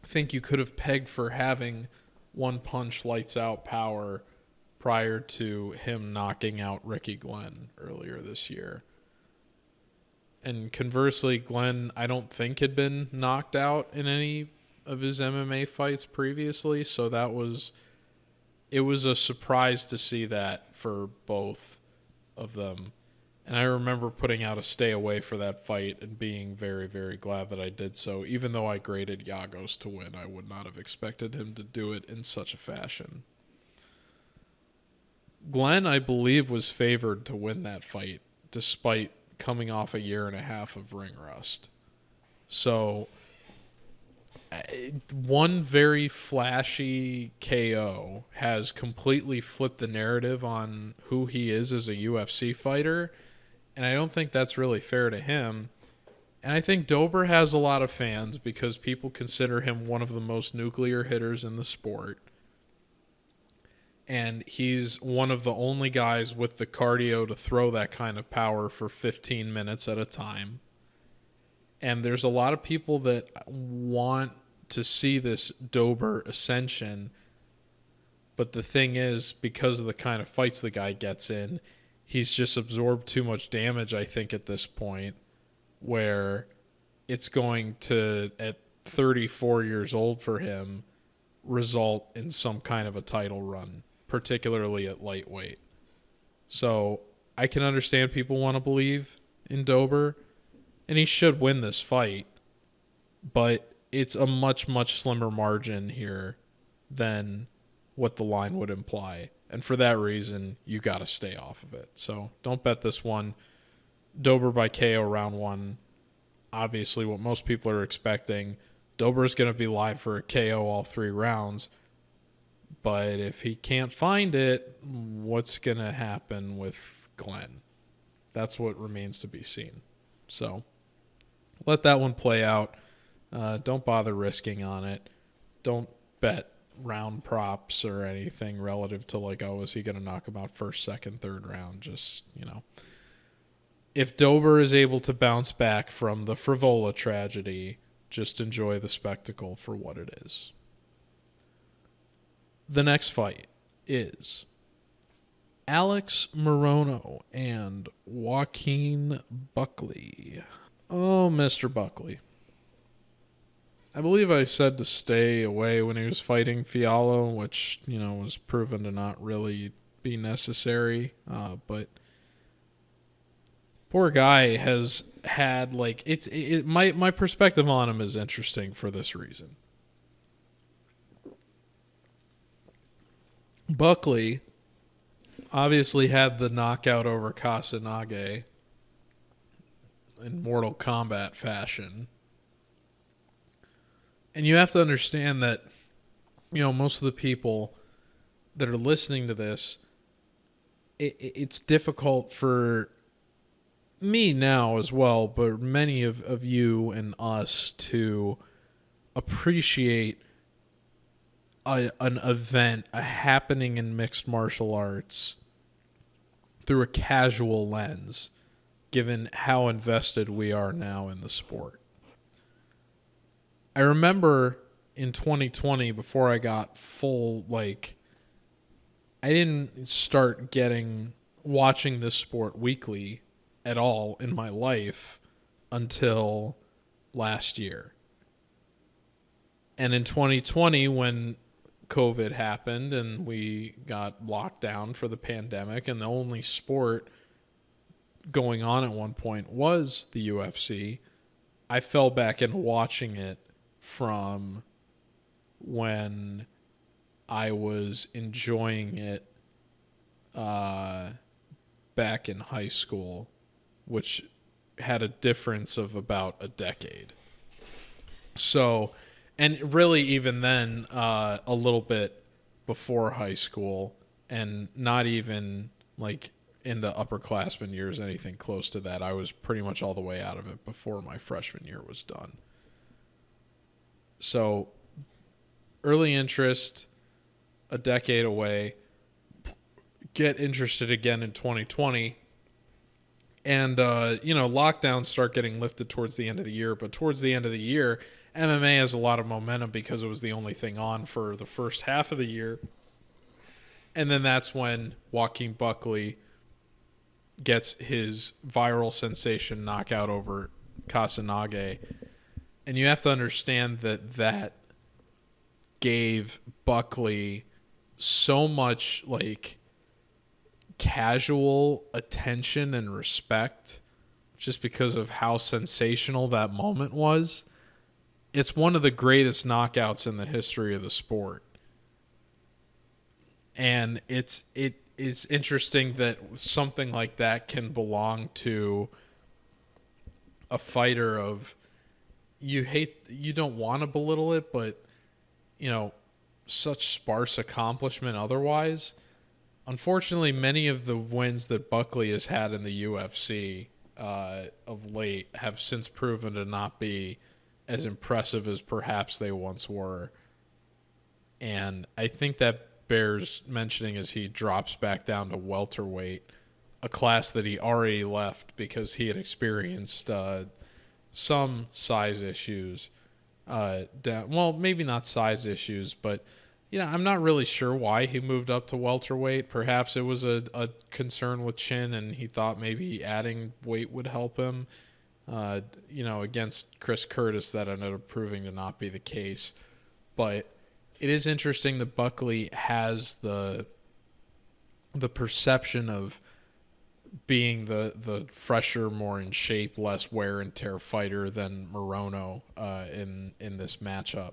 think you could have pegged for having one punch lights out power prior to him knocking out Ricky Glenn earlier this year. And conversely, Glenn, I don't think had been knocked out in any of his MMA fights previously, so it was a surprise to see that for both of them. And I remember putting out a stay away for that fight and being very, very glad that I did so. Even though I graded Giagos to win, I would not have expected him to do it in such a fashion. Glenn, I believe, was favored to win that fight, despite coming off a year and a half of ring rust. So, one very flashy KO has completely flipped the narrative on who he is as a UFC fighter, and I don't think that's really fair to him. And I think Dober has a lot of fans because people consider him one of the most nuclear hitters in the sport. And he's one of the only guys with the cardio to throw that kind of power for 15 minutes at a time. And there's a lot of people that want to see this Dober ascension. But the thing is, because of the kind of fights the guy gets in, he's just absorbed too much damage, I think, at this point, where it's going to, at 34 years old for him, result in some kind of a title run, particularly at lightweight. So I can understand people want to believe in Dober, and he should win this fight, but it's a much, much slimmer margin here than what the line would imply. And for that reason, you got to stay off of it. So don't bet this one. Dober by KO round 1. Obviously what most people are expecting. Dober is going to be live for a KO all 3 rounds. But if he can't find it, what's going to happen with Glenn? That's what remains to be seen. So let that one play out. Don't bother risking on it. Don't bet round props or anything relative to like, oh, is he going to knock him out first, second, third round? Just, if Dober is able to bounce back from the Frivola tragedy, just enjoy the spectacle for what it is. The next fight is Alex Morono and Joaquin Buckley. Oh, Mr. Buckley. I believe I said to stay away when he was fighting Fiallo, which, was proven to not really be necessary. But poor guy has had, my perspective on him is interesting for this reason. Buckley obviously had the knockout over Kasanage in Mortal Kombat fashion. And you have to understand that, most of the people that are listening to this, it's difficult for me now as well, but many of you and us to appreciate an event, a happening in mixed martial arts through a casual lens, given how invested we are now in the sport. I remember in 2020, before I got full, like, I didn't start watching this sport weekly at all in my life until last year. And in 2020, when COVID happened and we got locked down for the pandemic, and the only sport going on at one point was the UFC, I fell back into watching it from when I was enjoying it back in high school, which had a difference of about a decade. So, and really even then, a little bit before high school, and not even like into upperclassmen years, anything close to that. I was pretty much all the way out of it before my freshman year was done. So, early interest, a decade away, get interested again in 2020. And, lockdowns start getting lifted towards the end of the year. But towards the end of the year, MMA has a lot of momentum because it was the only thing on for the first half of the year. And then that's when Joaquin Buckley gets his viral sensation knockout over Kasanage. And you have to understand that gave Buckley so much, like, casual attention and respect just because of how sensational that moment was. It's one of the greatest knockouts in the history of the sport. And it is interesting that something like that can belong to a fighter of, you don't want to belittle it, but such sparse accomplishment otherwise. Unfortunately, many of the wins that Buckley has had in the UFC of late have since proven to not be as impressive as perhaps they once were. And I think that bears mentioning as he drops back down to welterweight, a class that he already left because he had experienced some size issues. Well, maybe not size issues, but I'm not really sure why he moved up to welterweight. Perhaps it was a concern with chin, and he thought maybe adding weight would help him. Against Chris Curtis, that ended up proving to not be the case. But it is interesting that Buckley has the perception of being the fresher, more in shape, less wear and tear fighter than Morono in this matchup.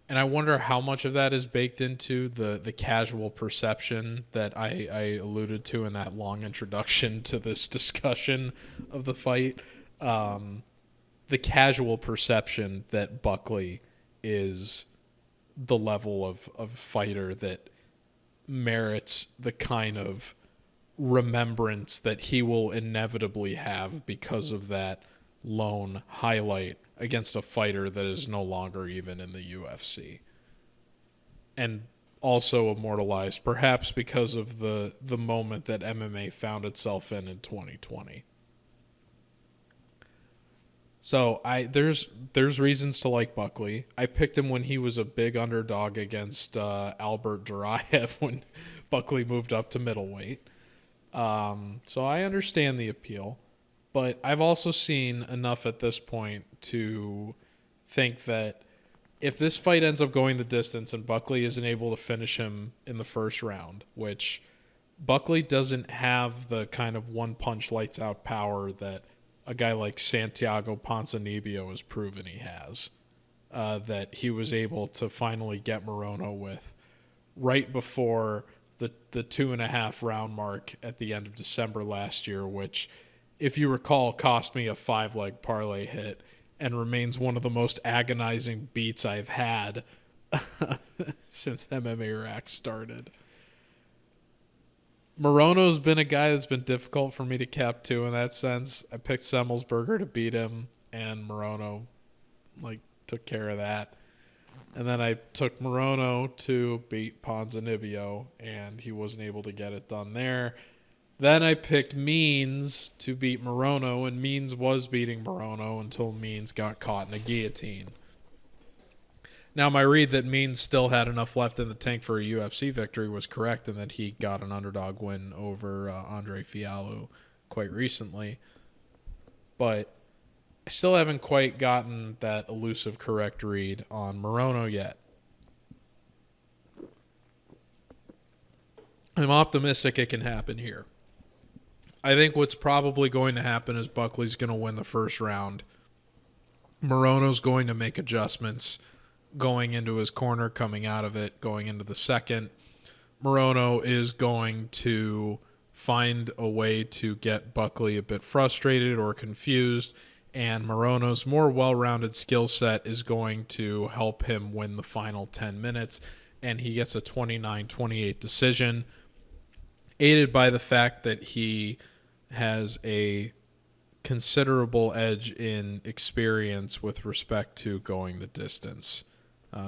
And I wonder how much of that is baked into the casual perception that I alluded to in that long introduction to this discussion of the fight. The casual perception that Buckley is the level of fighter that merits the kind of remembrance that he will inevitably have because of that lone highlight against a fighter that is no longer even in the UFC. And also immortalized perhaps because of the moment that MMA found itself in 2020. So there's reasons to like Buckley. I picked him when he was a big underdog against Albert Duraev when Buckley moved up to middleweight. So I understand the appeal. But I've also seen enough at this point to think that if this fight ends up going the distance and Buckley isn't able to finish him in the first round, which Buckley doesn't have the kind of one-punch lights-out power that a guy like Santiago Ponzinibbio has proven he has, that he was able to finally get Morono with right before the 2.5 round mark at the end of December last year, which, if you recall, cost me a 5-leg parlay hit and remains one of the most agonizing beats I've had since MMA Rax started. Morono's been a guy that's been difficult for me to cap to in that sense. I picked Semmelsberger to beat him, and Morono took care of that. And then I took Morono to beat Ponzinibbio, and he wasn't able to get it done there. Then I picked Means to beat Morono, and Means was beating Morono until Means got caught in a guillotine. Now, my read that Means still had enough left in the tank for a UFC victory was correct, and that he got an underdog win over Andre Fialho quite recently. But I still haven't quite gotten that elusive correct read on Morono yet. I'm optimistic it can happen here. I think what's probably going to happen is Buckley's going to win the first round. Morono's going to make adjustments going into his corner, coming out of it, going into the second. Morono is going to find a way to get Buckley a bit frustrated or confused, and Morono's more well-rounded skill set is going to help him win the final 10 minutes, and he gets a 29-28 decision, aided by the fact that he has a considerable edge in experience with respect to going the distance.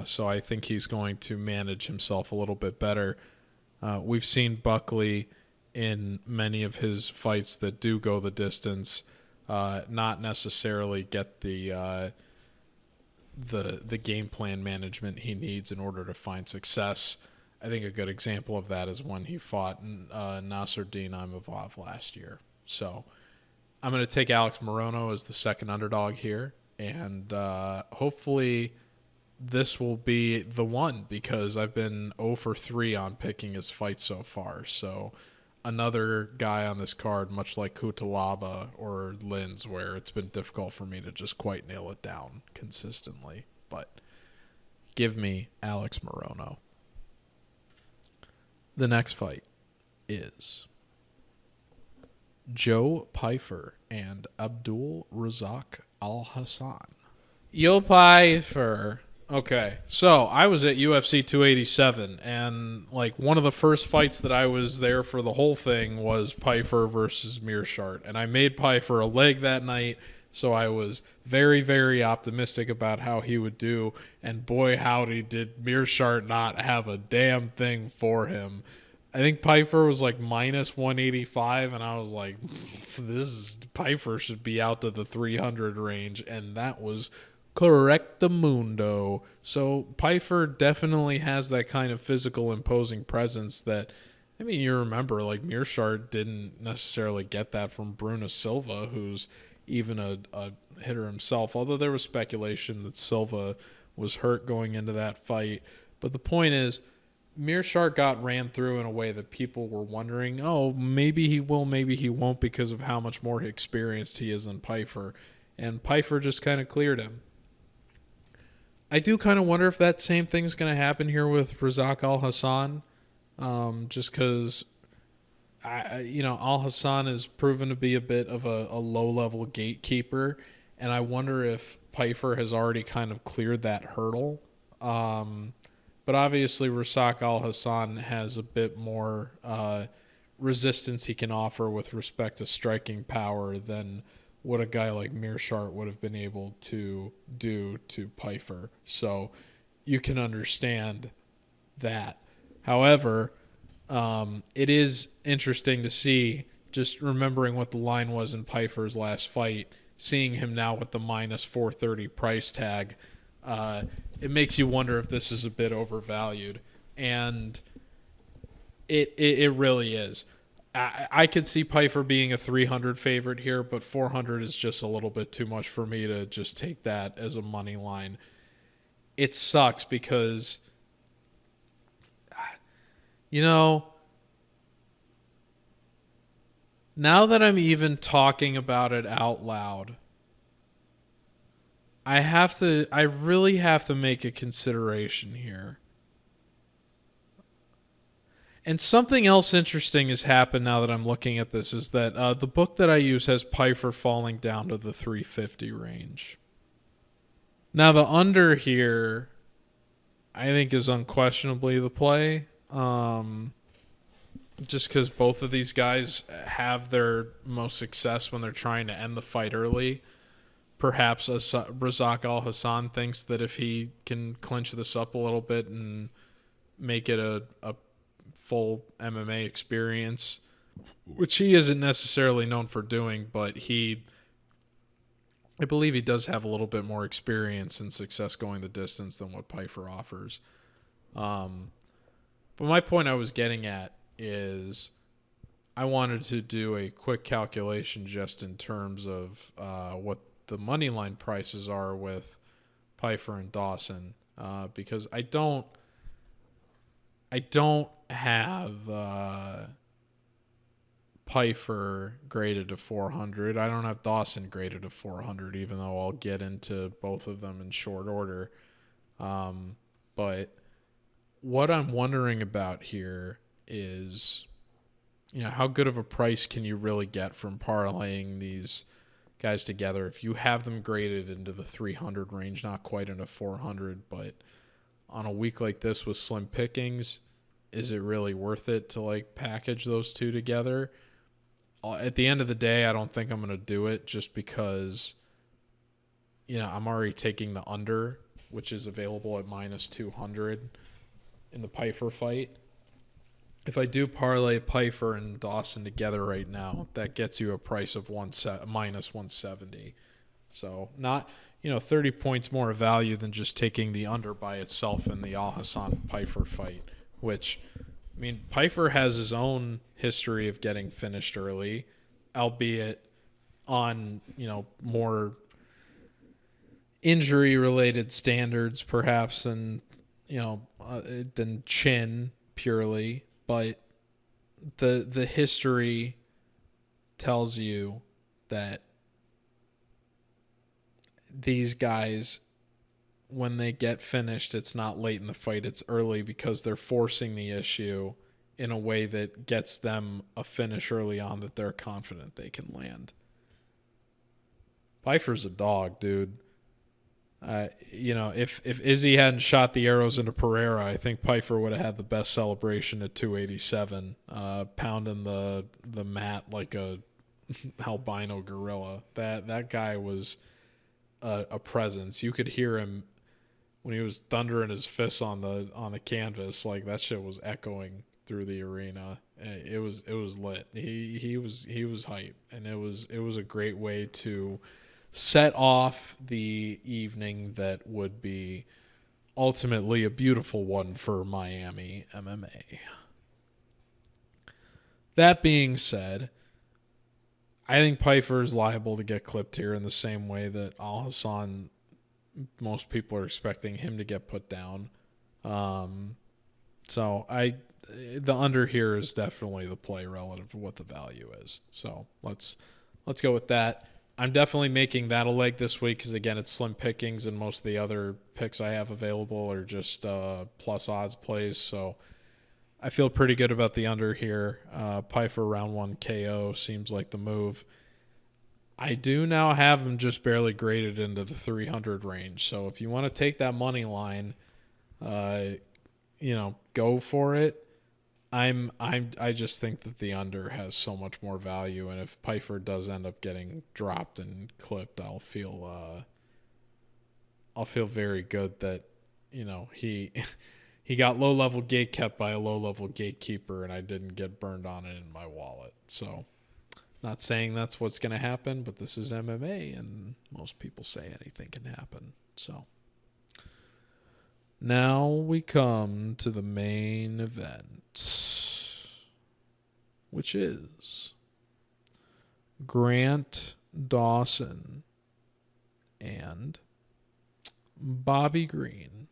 So I think he's going to manage himself a little bit better. We've seen Buckley in many of his fights that do go the distance not necessarily get the game plan management he needs in order to find success. I think a good example of that is when he fought Nasruddin Imavov last year. So I'm going to take Alex Morono as the second underdog here, and hopefully this will be the one, because I've been 0 for 3 on picking his fight so far. So another guy on this card, much like Cutelaba or Linz, where it's been difficult for me to just quite nail it down consistently. But give me Alex Morono. The next fight is Joe Pyfer and Abdul Razak Alhassan. Yo Pyfer. Okay, so I was at UFC 287, and like one of the first fights that I was there for the whole thing was Pyfer versus Meerschaert, and I made Pyfer a leg that night, so I was very, very optimistic about how he would do, and boy howdy did Meerschaert not have a damn thing for him. I think Pyfer was like minus 185, and I was like, Pyfer should be out to the 300 range, and that was correctamundo. So Pyfer definitely has that kind of physical imposing presence that, I mean, you remember, like, Meerschaert didn't necessarily get that from Bruno Silva, who's even a hitter himself, although there was speculation that Silva was hurt going into that fight. But the point is, Meerschaert got ran through in a way that people were wondering, oh, maybe he will, maybe he won't, because of how much more experienced he is than Pyfer. And Pyfer just kind of cleared him. I do kind of wonder if that same thing's going to happen here with Razak Alhassan, just because, Alhassan has proven to be a bit of a low-level gatekeeper, and I wonder if Pyfer has already kind of cleared that hurdle. But obviously, Razak Alhassan has a bit more resistance he can offer with respect to striking power than what a guy like Meerschaert would have been able to do to Pyfer. So you can understand that. However, it is interesting to see, just remembering what the line was in Pyfer's last fight, seeing him now with the minus 430 price tag, it makes you wonder if this is a bit overvalued. And it really is. I could see Pyfer being a 300 favorite here, but 400 is just a little bit too much for me to just take that as a money line. It sucks because, now that I'm even talking about it out loud, I really have to make a consideration here. And something else interesting has happened now that I'm looking at this, is that the book that I use has Pyfer falling down to the 350 range. Now, the under here, I think, is unquestionably the play. Just because both of these guys have their most success when they're trying to end the fight early. Perhaps Razak Alhassan thinks that if he can clinch this up a little bit and make it a full MMA experience, which he isn't necessarily known for doing, but I believe he does have a little bit more experience and success going the distance than what Pyfer offers. But my point I was getting at is I wanted to do a quick calculation just in terms of what the money line prices are with Pyfer and Dawson, because I don't have Pyfer graded to 400. I don't have Dawson graded to 400, even though I'll get into both of them in short order. But what I'm wondering about here is, how good of a price can you really get from parlaying these guys together if you have them graded into the 300 range, not quite into 400, but on a week like this with slim pickings, is it really worth it to package those two together? At the end of the day, I don't think I'm going to do it just because, I'm already taking the under, which is available at minus 200 in the Pyfer fight. If I do parlay Pyfer and Dawson together right now, that gets you a price of minus 170. So not, 30 points more value than just taking the under by itself in the Alhassan-Pyfer fight, which, Pyfer has his own history of getting finished early, albeit on, more injury-related standards perhaps than Chin purely. But the history tells you that these guys, when they get finished, it's not late in the fight, it's early because they're forcing the issue in a way that gets them a finish early on that they're confident they can land. Pyfer's a dog, dude. If Izzy hadn't shot the arrows into Pereira, I think Pyfer would have had the best celebration at 287, pounding the mat like a albino gorilla. That guy was a presence. You could hear him when he was thundering his fists on the canvas. Like, that shit was echoing through the arena. It was lit. He was hype, and it was a great way to set off the evening that would be ultimately a beautiful one for Miami MMA. That being said, I think Pyfer is liable to get clipped here in the same way that Alhassan, most people are expecting him to get put down. So the under here is definitely the play relative to what the value is. So let's go with that. I'm definitely making that a leg this week because, again, it's slim pickings and most of the other picks I have available are just plus odds plays. So I feel pretty good about the under here. Pyfer round 1 KO seems like the move. I do now have him just barely graded into the 300 range. So if you want to take that money line, go for it. I just think that the under has so much more value, and if Pyfer does end up getting dropped and clipped, I'll feel very good that he got low level gate kept by a low level gatekeeper, and I didn't get burned on it in my wallet. So, not saying that's what's going to happen, but this is MMA, and most people say anything can happen. So. Now we come to the main event, which is Grant Dawson and Bobby Green.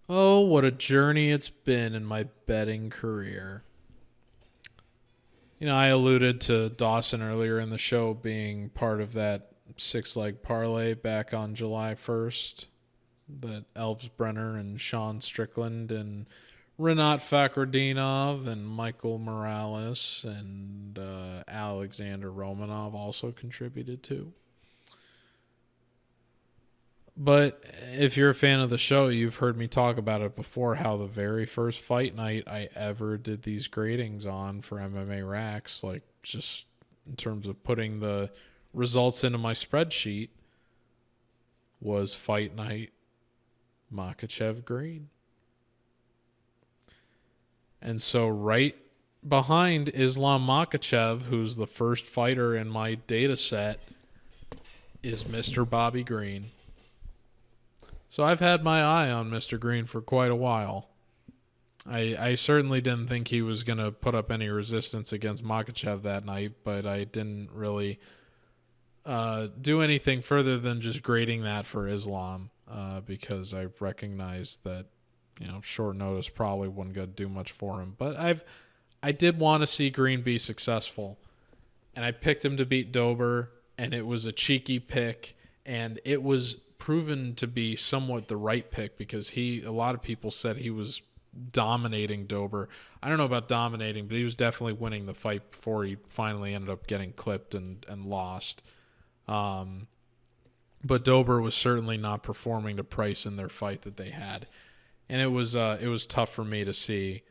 Oh, what a journey it's been in my betting career. I alluded to Dawson earlier in the show being part of that 6-leg parlay back on July 1st that Elves Brenner and Sean Strickland and Renat Fakhretdinov and Michael Morales and Alexander Romanov also contributed to. But if you're a fan of the show, you've heard me talk about it before, how the very first fight night I ever did these gradings on for MMA Rax, just in terms of putting the results into my spreadsheet, was fight night Makhachev Green. And so right behind Islam Makhachev, who's the first fighter in my data set, is Mr. Bobby Green. So I've had my eye on Mr. Green for quite a while. I certainly didn't think he was going to put up any resistance against Makhachev that night, but I didn't really do anything further than just grading that for Islam because I recognized that, short notice probably wasn't going to do much for him. But I did want to see Green be successful, and I picked him to beat Dober, and it was a cheeky pick, and it was proven to be somewhat the right pick because a lot of people said he was dominating Dober. I don't know about dominating, but he was definitely winning the fight before he finally ended up getting clipped and lost. But Dober was certainly not performing to Price in their fight that they had, and it was tough for me to see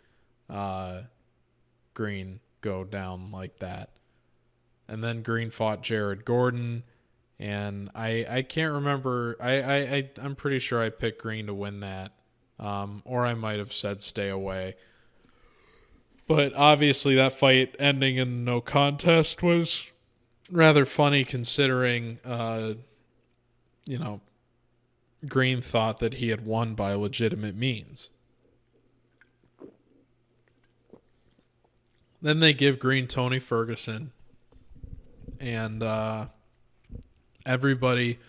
Green go down like that. And then Green fought Jared Gordon, and I can't remember. I'm pretty sure I picked Green to win that. Or I might have said stay away. But obviously that fight ending in no contest was rather funny considering, Green thought that he had won by legitimate means. Then they give Green Tony Ferguson, and everybody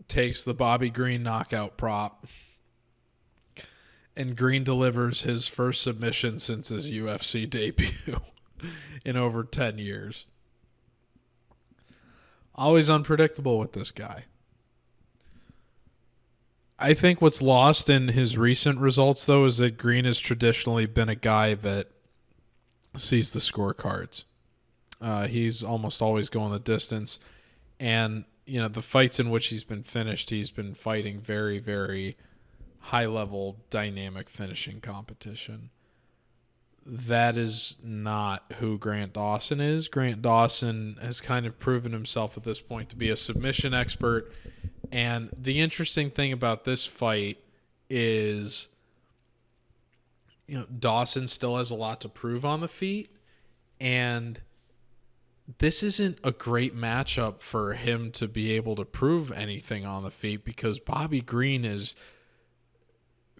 takes the Bobby Green knockout prop. And Green delivers his first submission since his UFC debut in over 10 years. Always unpredictable with this guy. I think what's lost in his recent results, though, is that Green has traditionally been a guy that sees the scorecards. He's almost always going the distance. And, the fights in which he's been finished, he's been fighting very, very high-level, dynamic finishing competition. That is not who Grant Dawson is. Grant Dawson has kind of proven himself at this point to be a submission expert. And the interesting thing about this fight is, Dawson still has a lot to prove on the feet. And this isn't a great matchup for him to be able to prove anything on the feet because Bobby Green is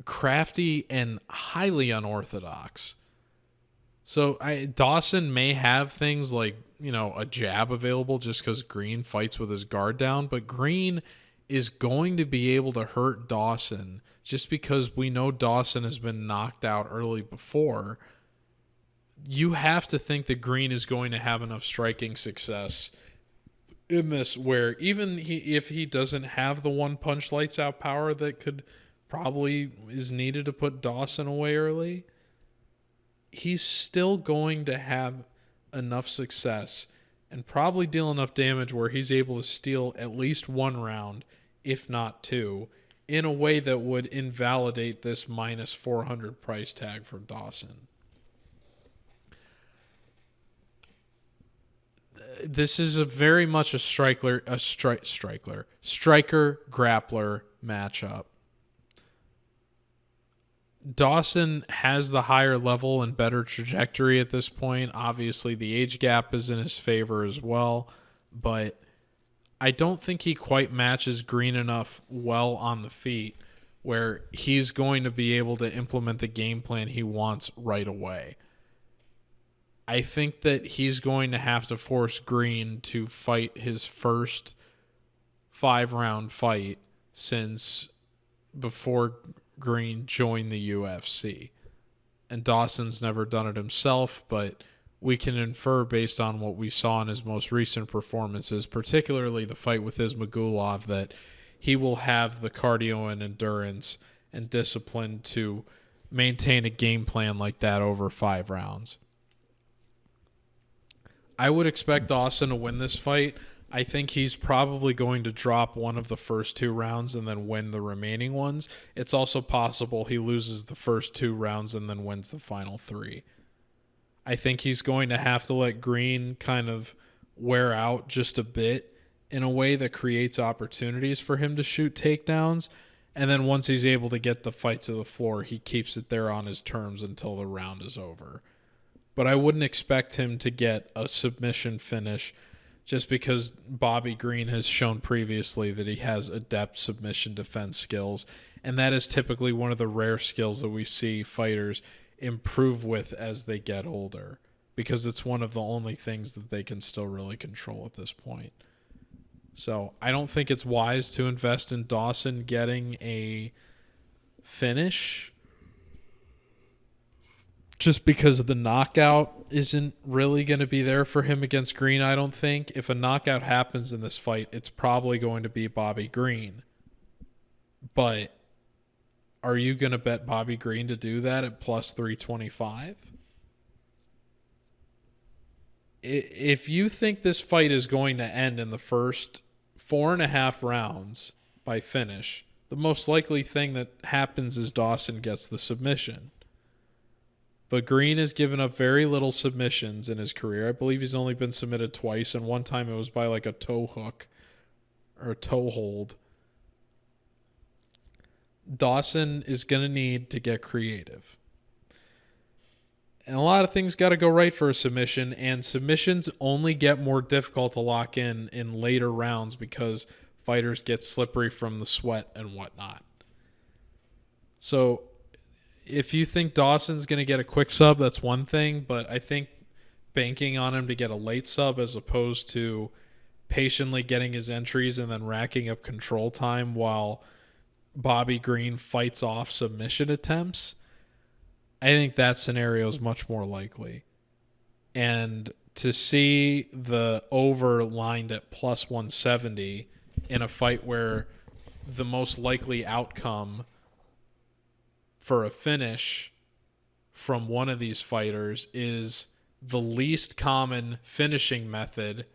crafty and highly unorthodox. So Dawson may have things like, a jab available just because Green fights with his guard down, but Green is going to be able to hurt Dawson just because we know Dawson has been knocked out early before. You have to think that Green is going to have enough striking success in this where even if he doesn't have the one punch lights out power that could probably is needed to put Dawson away early, he's still going to have enough success and probably deal enough damage where he's able to steal at least one round, if not two, in a way that would invalidate this minus 400 price tag for Dawson. This is a very much a striker grappler matchup. Dawson has the higher level and better trajectory at this point. Obviously, the age gap is in his favor as well, but I don't think he quite matches Green enough well on the feet where he's going to be able to implement the game plan he wants right away. I think that he's going to have to force Green to fight his first 5-round fight since before Green joined the UFC. And Dawson's never done it himself, but we can infer based on what we saw in his most recent performances, particularly the fight with Ismagulov, that he will have the cardio and endurance and discipline to maintain a game plan like that over 5 rounds. I would expect Dawson to win this fight. I think he's probably going to drop one of the first 2 rounds and then win the remaining ones. It's also possible he loses the first 2 rounds and then wins the final 3. I think he's going to have to let Green kind of wear out just a bit in a way that creates opportunities for him to shoot takedowns. And then once he's able to get the fight to the floor, he keeps it there on his terms until the round is over. But I wouldn't expect him to get a submission finish just because Bobby Green has shown previously that he has adept submission defense skills. And that is typically one of the rare skills that we see fighters improve with as they get older, because it's one of the only things that they can still really control at this point. So I don't think it's wise to invest in Dawson getting a finish just because the knockout isn't really going to be there for him against Green, I don't think. If a knockout happens in this fight, it's probably going to be Bobby Green. But are you going to bet Bobby Green to do that at plus 325? If you think this fight is going to end in the first 4.5 rounds by finish, the most likely thing that happens is Dawson gets the submission. But Green has given up very little submissions in his career. I believe he's only been submitted twice, and one time it was by like a toe hook or a toe hold. Dawson is going to need to get creative. And a lot of things got to go right for a submission, and submissions only get more difficult to lock in later rounds because fighters get slippery from the sweat and whatnot. So if you think Dawson's going to get a quick sub, that's one thing, but I think banking on him to get a late sub as opposed to patiently getting his entries and then racking up control time while Bobby Green fights off submission attempts, I think that scenario is much more likely. And to see the over lined at plus 170 in a fight where the most likely outcome for a finish from one of these fighters is the least common finishing method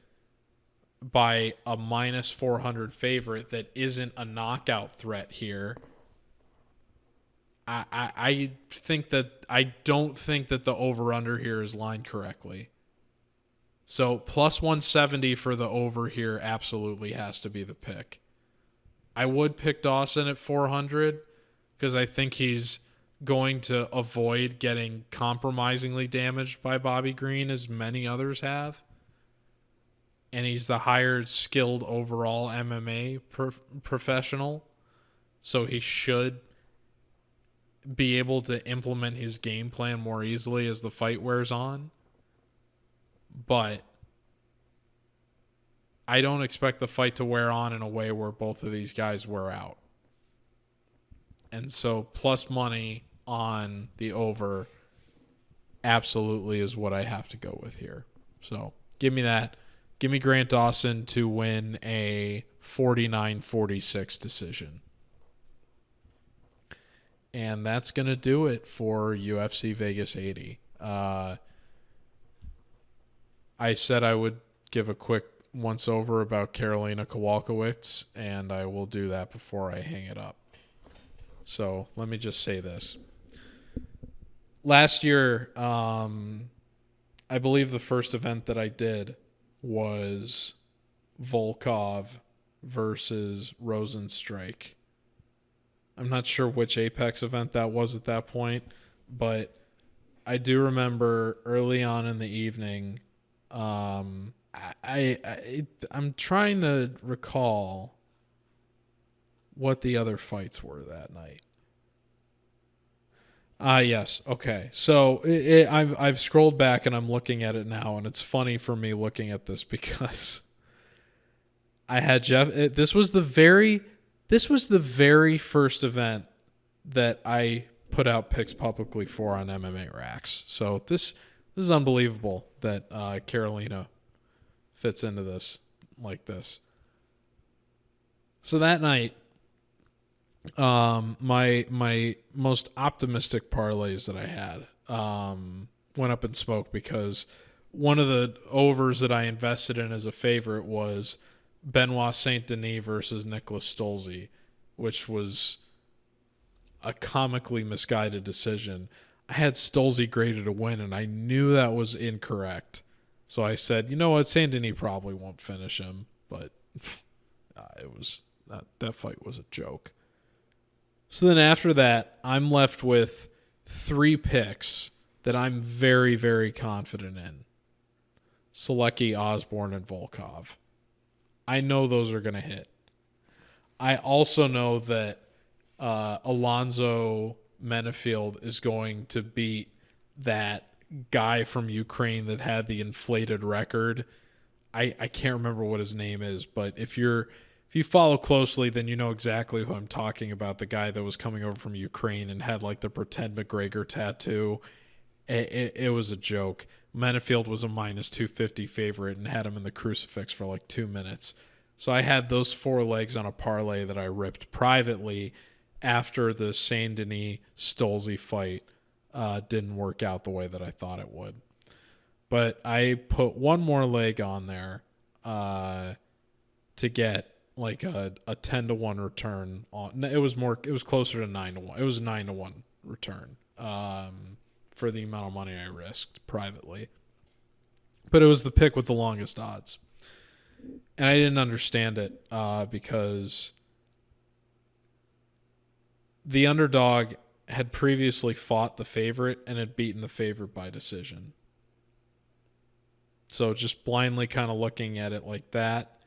by a minus 400 favorite that isn't a knockout threat here, I don't think that the over-under here is lined correctly. So plus 170 for the over here absolutely has to be the pick. I would pick Dawson at 400 because I think he's going to avoid getting compromisingly damaged by Bobby Green as many others have. And he's the higher skilled overall MMA professional. So he should be able to implement his game plan more easily as the fight wears on. But I don't expect the fight to wear on in a way where both of these guys wear out. And so plus money on the over absolutely is what I have to go with here. So give me that. Give me Grant Dawson to win a 49-46 decision. And that's going to do it for UFC Vegas 80. I said I would give a quick once-over about Karolina Kowalkiewicz, and I will do that before I hang it up. So let me just say this. Last year, I believe the first event that I did was Volkov versus Rosenstrike. I'm not sure which Apex event that was at that point, but I do remember early on in the evening, I'm trying to recall what the other fights were that night. Yes. Okay. So I've scrolled back and I'm looking at it now, and it's funny for me looking at this because I had Jeff. This was the very first event that I put out picks publicly for on MMA Rax. So this is unbelievable that Karolina fits into this like this. So that night, my most optimistic parlays that I had went up in smoke because one of the overs that I invested in as a favorite was Benoit Saint Denis versus Nicholas Stolze, which was a comically misguided decision. I had Stolze graded to win, and I knew that was incorrect. So I said, you know what, Saint Denis probably won't finish him, but that fight was a joke. So then after that, I'm left with 3 picks that I'm very, very confident in. Selecki, Osborne, and Volkov. I know those are going to hit. I also know that Alonzo Menefield is going to beat that guy from Ukraine that had the inflated record. I can't remember what his name is, but if you follow closely, then you know exactly who I'm talking about. The guy that was coming over from Ukraine and had like the pretend McGregor tattoo. It was a joke. Menefield was a minus 250 favorite and had him in the crucifix for like 2 minutes. So I had those 4 legs on a parlay that I ripped privately after the Saint Denis Stolze fight didn't work out the way that I thought it would. But I put one more leg on there to get like a 10-1 return on. It was closer to 9-1. It was a 9-1 return for the amount of money I risked privately. But it was the pick with the longest odds. And I didn't understand it because the underdog had previously fought the favorite and had beaten the favorite by decision. So just blindly kind of looking at it like that,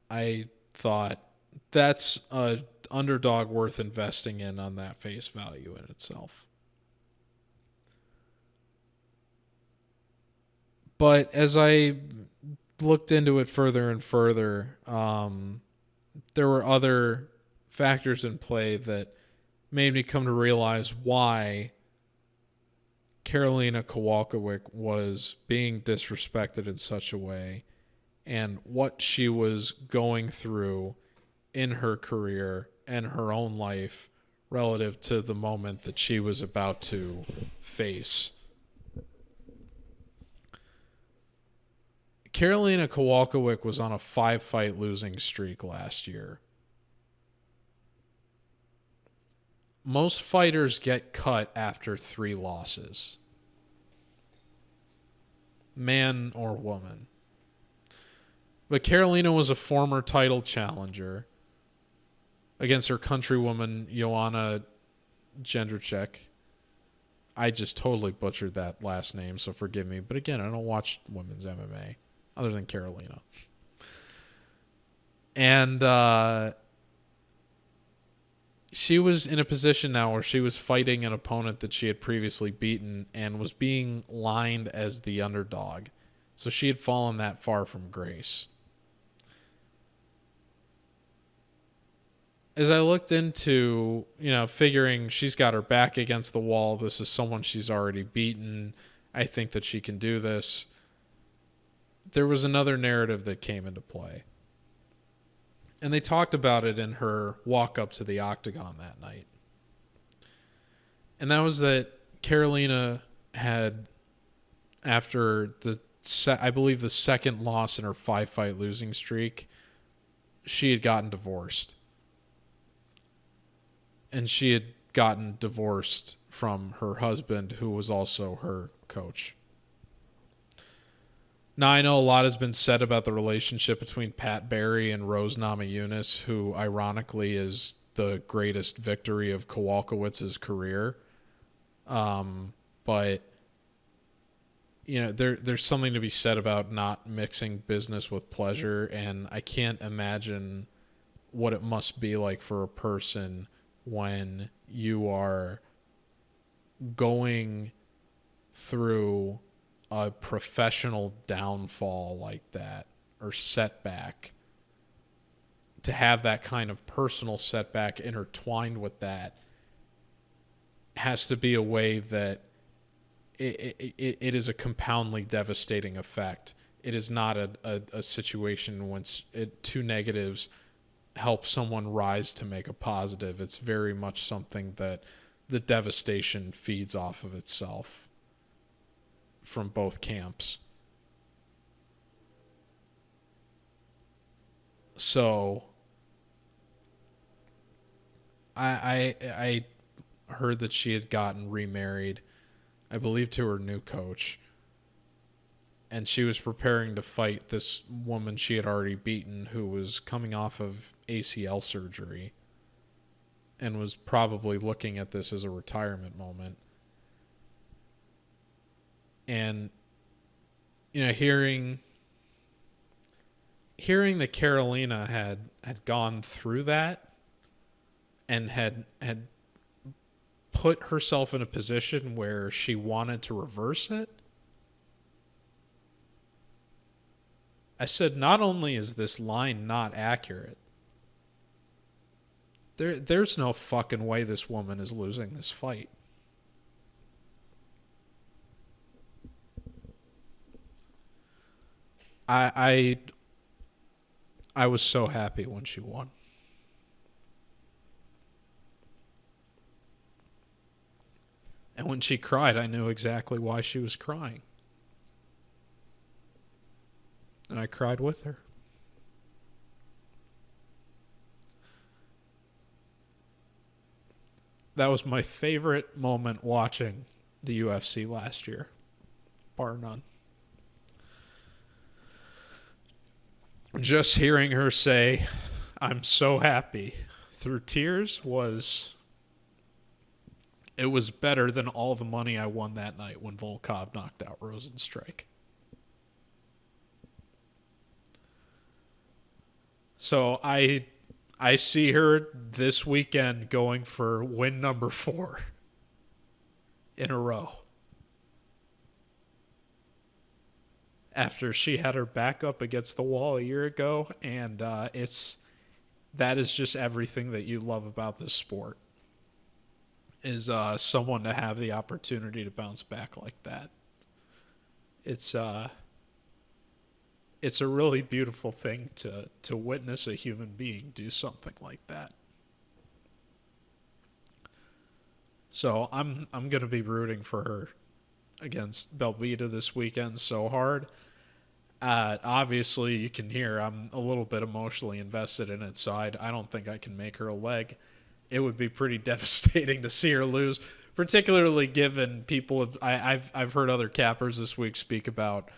I thought that's a underdog worth investing in on that face value in itself. But as I looked into it further and further, there were other factors in play that made me come to realize why Karolina Kowalkiewicz was being disrespected in such a way and what she was going through in her career and her own life relative to the moment that she was about to face. Karolina Kowalkiewicz was on a 5-fight losing streak last year. Most fighters get cut after 3 losses. Man or woman. But Karolina was a former title challenger against her countrywoman, Joanna Jędrzejczyk. I just totally butchered that last name, so forgive me. But again, I don't watch women's MMA other than Karolina. And she was in a position now where she was fighting an opponent that she had previously beaten and was being lined as the underdog. So she had fallen that far from grace. As I looked into, figuring she's got her back against the wall, this is someone she's already beaten, I think that she can do this, there was another narrative that came into play. And they talked about it in her walk up to the octagon that night. And that was that Karolina had, after I believe the second loss in her 5-fight losing streak, she had gotten divorced. And she had gotten divorced from her husband, who was also her coach. Now, I know a lot has been said about the relationship between Pat Barry and Rose Namajunas, who ironically is the greatest victory of Kowalkiewicz's career. But, there's something to be said about not mixing business with pleasure, and I can't imagine what it must be like for a person when you are going through a professional downfall like that or setback, to have that kind of personal setback intertwined with that has to be a way that it is a compoundly devastating effect. It is not a situation when 2 negatives help someone rise to make a positive. It's very much something that the devastation feeds off of itself from both camps. So I heard that she had gotten remarried, I believe, to her new coach, and she was preparing to fight this woman she had already beaten, who was coming off of ACL surgery. and was probably looking at this as a retirement moment. And, hearing that Karolina had gone through that and had put herself in a position where she wanted to reverse it, I said, not only is this line not accurate, there's no fucking way this woman is losing this fight. I was so happy when she won. And when she cried, I knew exactly why she was crying. And I cried with her. That was my favorite moment watching the UFC last year, bar none. Just hearing her say, "I'm so happy," through tears it was better than all the money I won that night when Volkov knocked out Rosenstrike. So I see her this weekend going for win number 4 in a row. After she had her back up against the wall a year ago, and that is just everything that you love about this sport, is someone to have the opportunity to bounce back like that. It's a really beautiful thing to witness a human being do something like that. So I'm going to be rooting for her against Belbita this weekend so hard. Obviously, you can hear I'm a little bit emotionally invested in it, so I don't think I can make her a leg. It would be pretty devastating to see her lose, particularly given I've heard other cappers this week speak about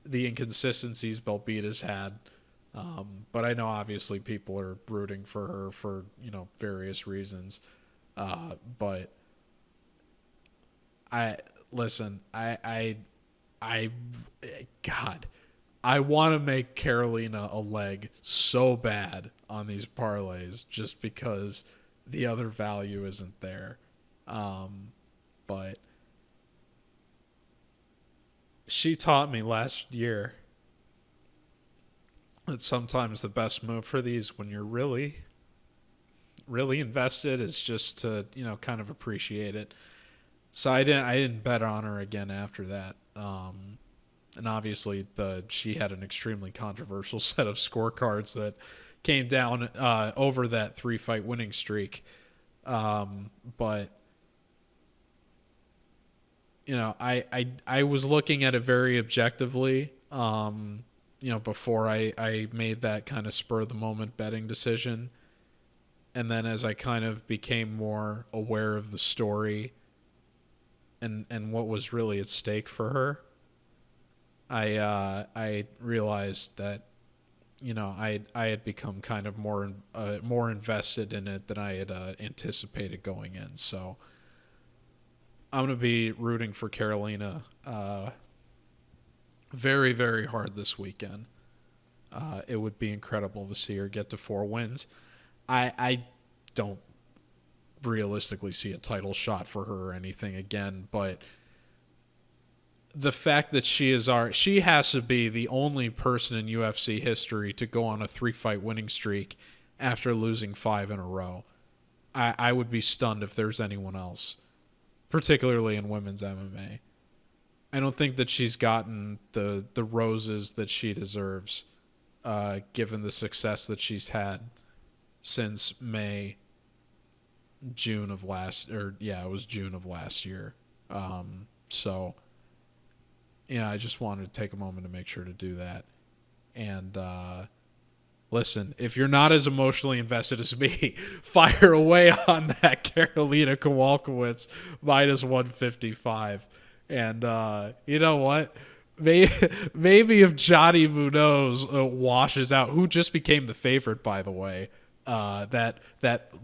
the inconsistencies Belbita's had. But I know obviously people are rooting for her for, various reasons. But I want to make Karolina a leg so bad on these parlays just because the other value isn't there. But she taught me last year that sometimes the best move for these when you're really, really invested is just to, kind of appreciate it. So I didn't bet on her again after that. And obviously she had an extremely controversial set of scorecards that came down over that 3-fight winning streak. But I was looking at it very objectively, before I made that kind of spur of the moment betting decision. And then as I kind of became more aware of the story and what was really at stake for her, I realized that, I had become kind of more invested in it than I had anticipated going in. So I'm going to be rooting for Karolina very, very hard this weekend. It would be incredible to see her get to 4 wins. I don't realistically see a title shot for her or anything again, but the fact that she has to be the only person in UFC history to go on a 3-fight winning streak after losing 5 in a row. I would be stunned if there's anyone else, particularly in women's MMA. I don't think that she's gotten the roses that she deserves, given the success that she's had since June of last year. So yeah, I just wanted to take a moment to make sure to do that. And listen, if you're not as emotionally invested as me, fire away on that Karolina Kowalkiewicz minus 155. And you know what? Maybe if Johnny Munoz washes out, who just became the favorite, by the way, That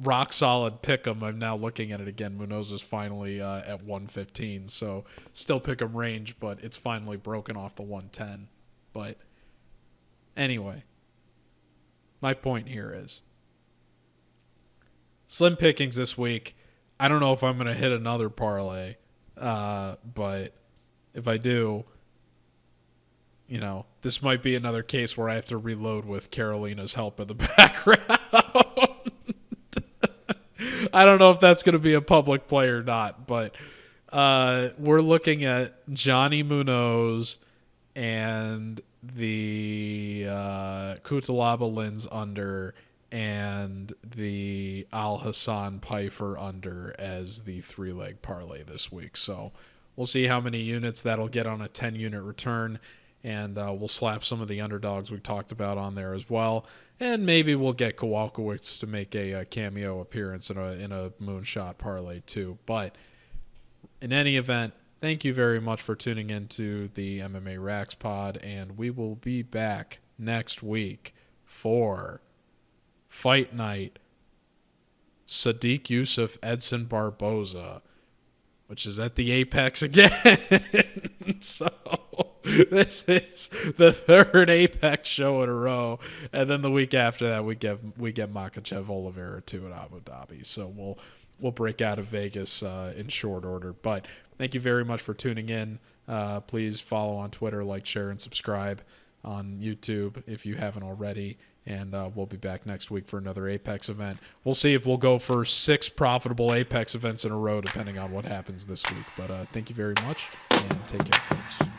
rock solid pick'em. I'm now looking at it again. Munoz is finally at 115, so still pick'em range, but it's finally broken off the 110. But anyway, my point here is slim pickings this week. I don't know if I'm going to hit another parlay, but if I do, this might be another case where I have to reload with Karolina's help in the background. I don't know if that's going to be a public play or not, but we're looking at Johnny Munoz and the Cutelaba Lins under and the Alhassan Pyfer under as the 3-leg parlay this week. So we'll see how many units that'll get on a 10-unit return. And we'll slap some of the underdogs we talked about on there as well. And maybe we'll get Kowalkiewicz to make a cameo appearance in a moonshot parlay too. But in any event, thank you very much for tuning into the MMA RAXPOD. And we will be back next week for Fight Night Sadiq Yusuf Edson Barboza, which is at the Apex again. So this is the third Apex show in a row, and then the week after that we get Makhachev Oliveira too at Abu Dhabi. So we'll break out of Vegas in short order. But thank you very much for tuning in. Please follow on Twitter, like, share, and subscribe on YouTube if you haven't already. And we'll be back next week for another Apex event. We'll see if we'll go for 6 profitable Apex events in a row, depending on what happens this week. But thank you very much, and take care, folks.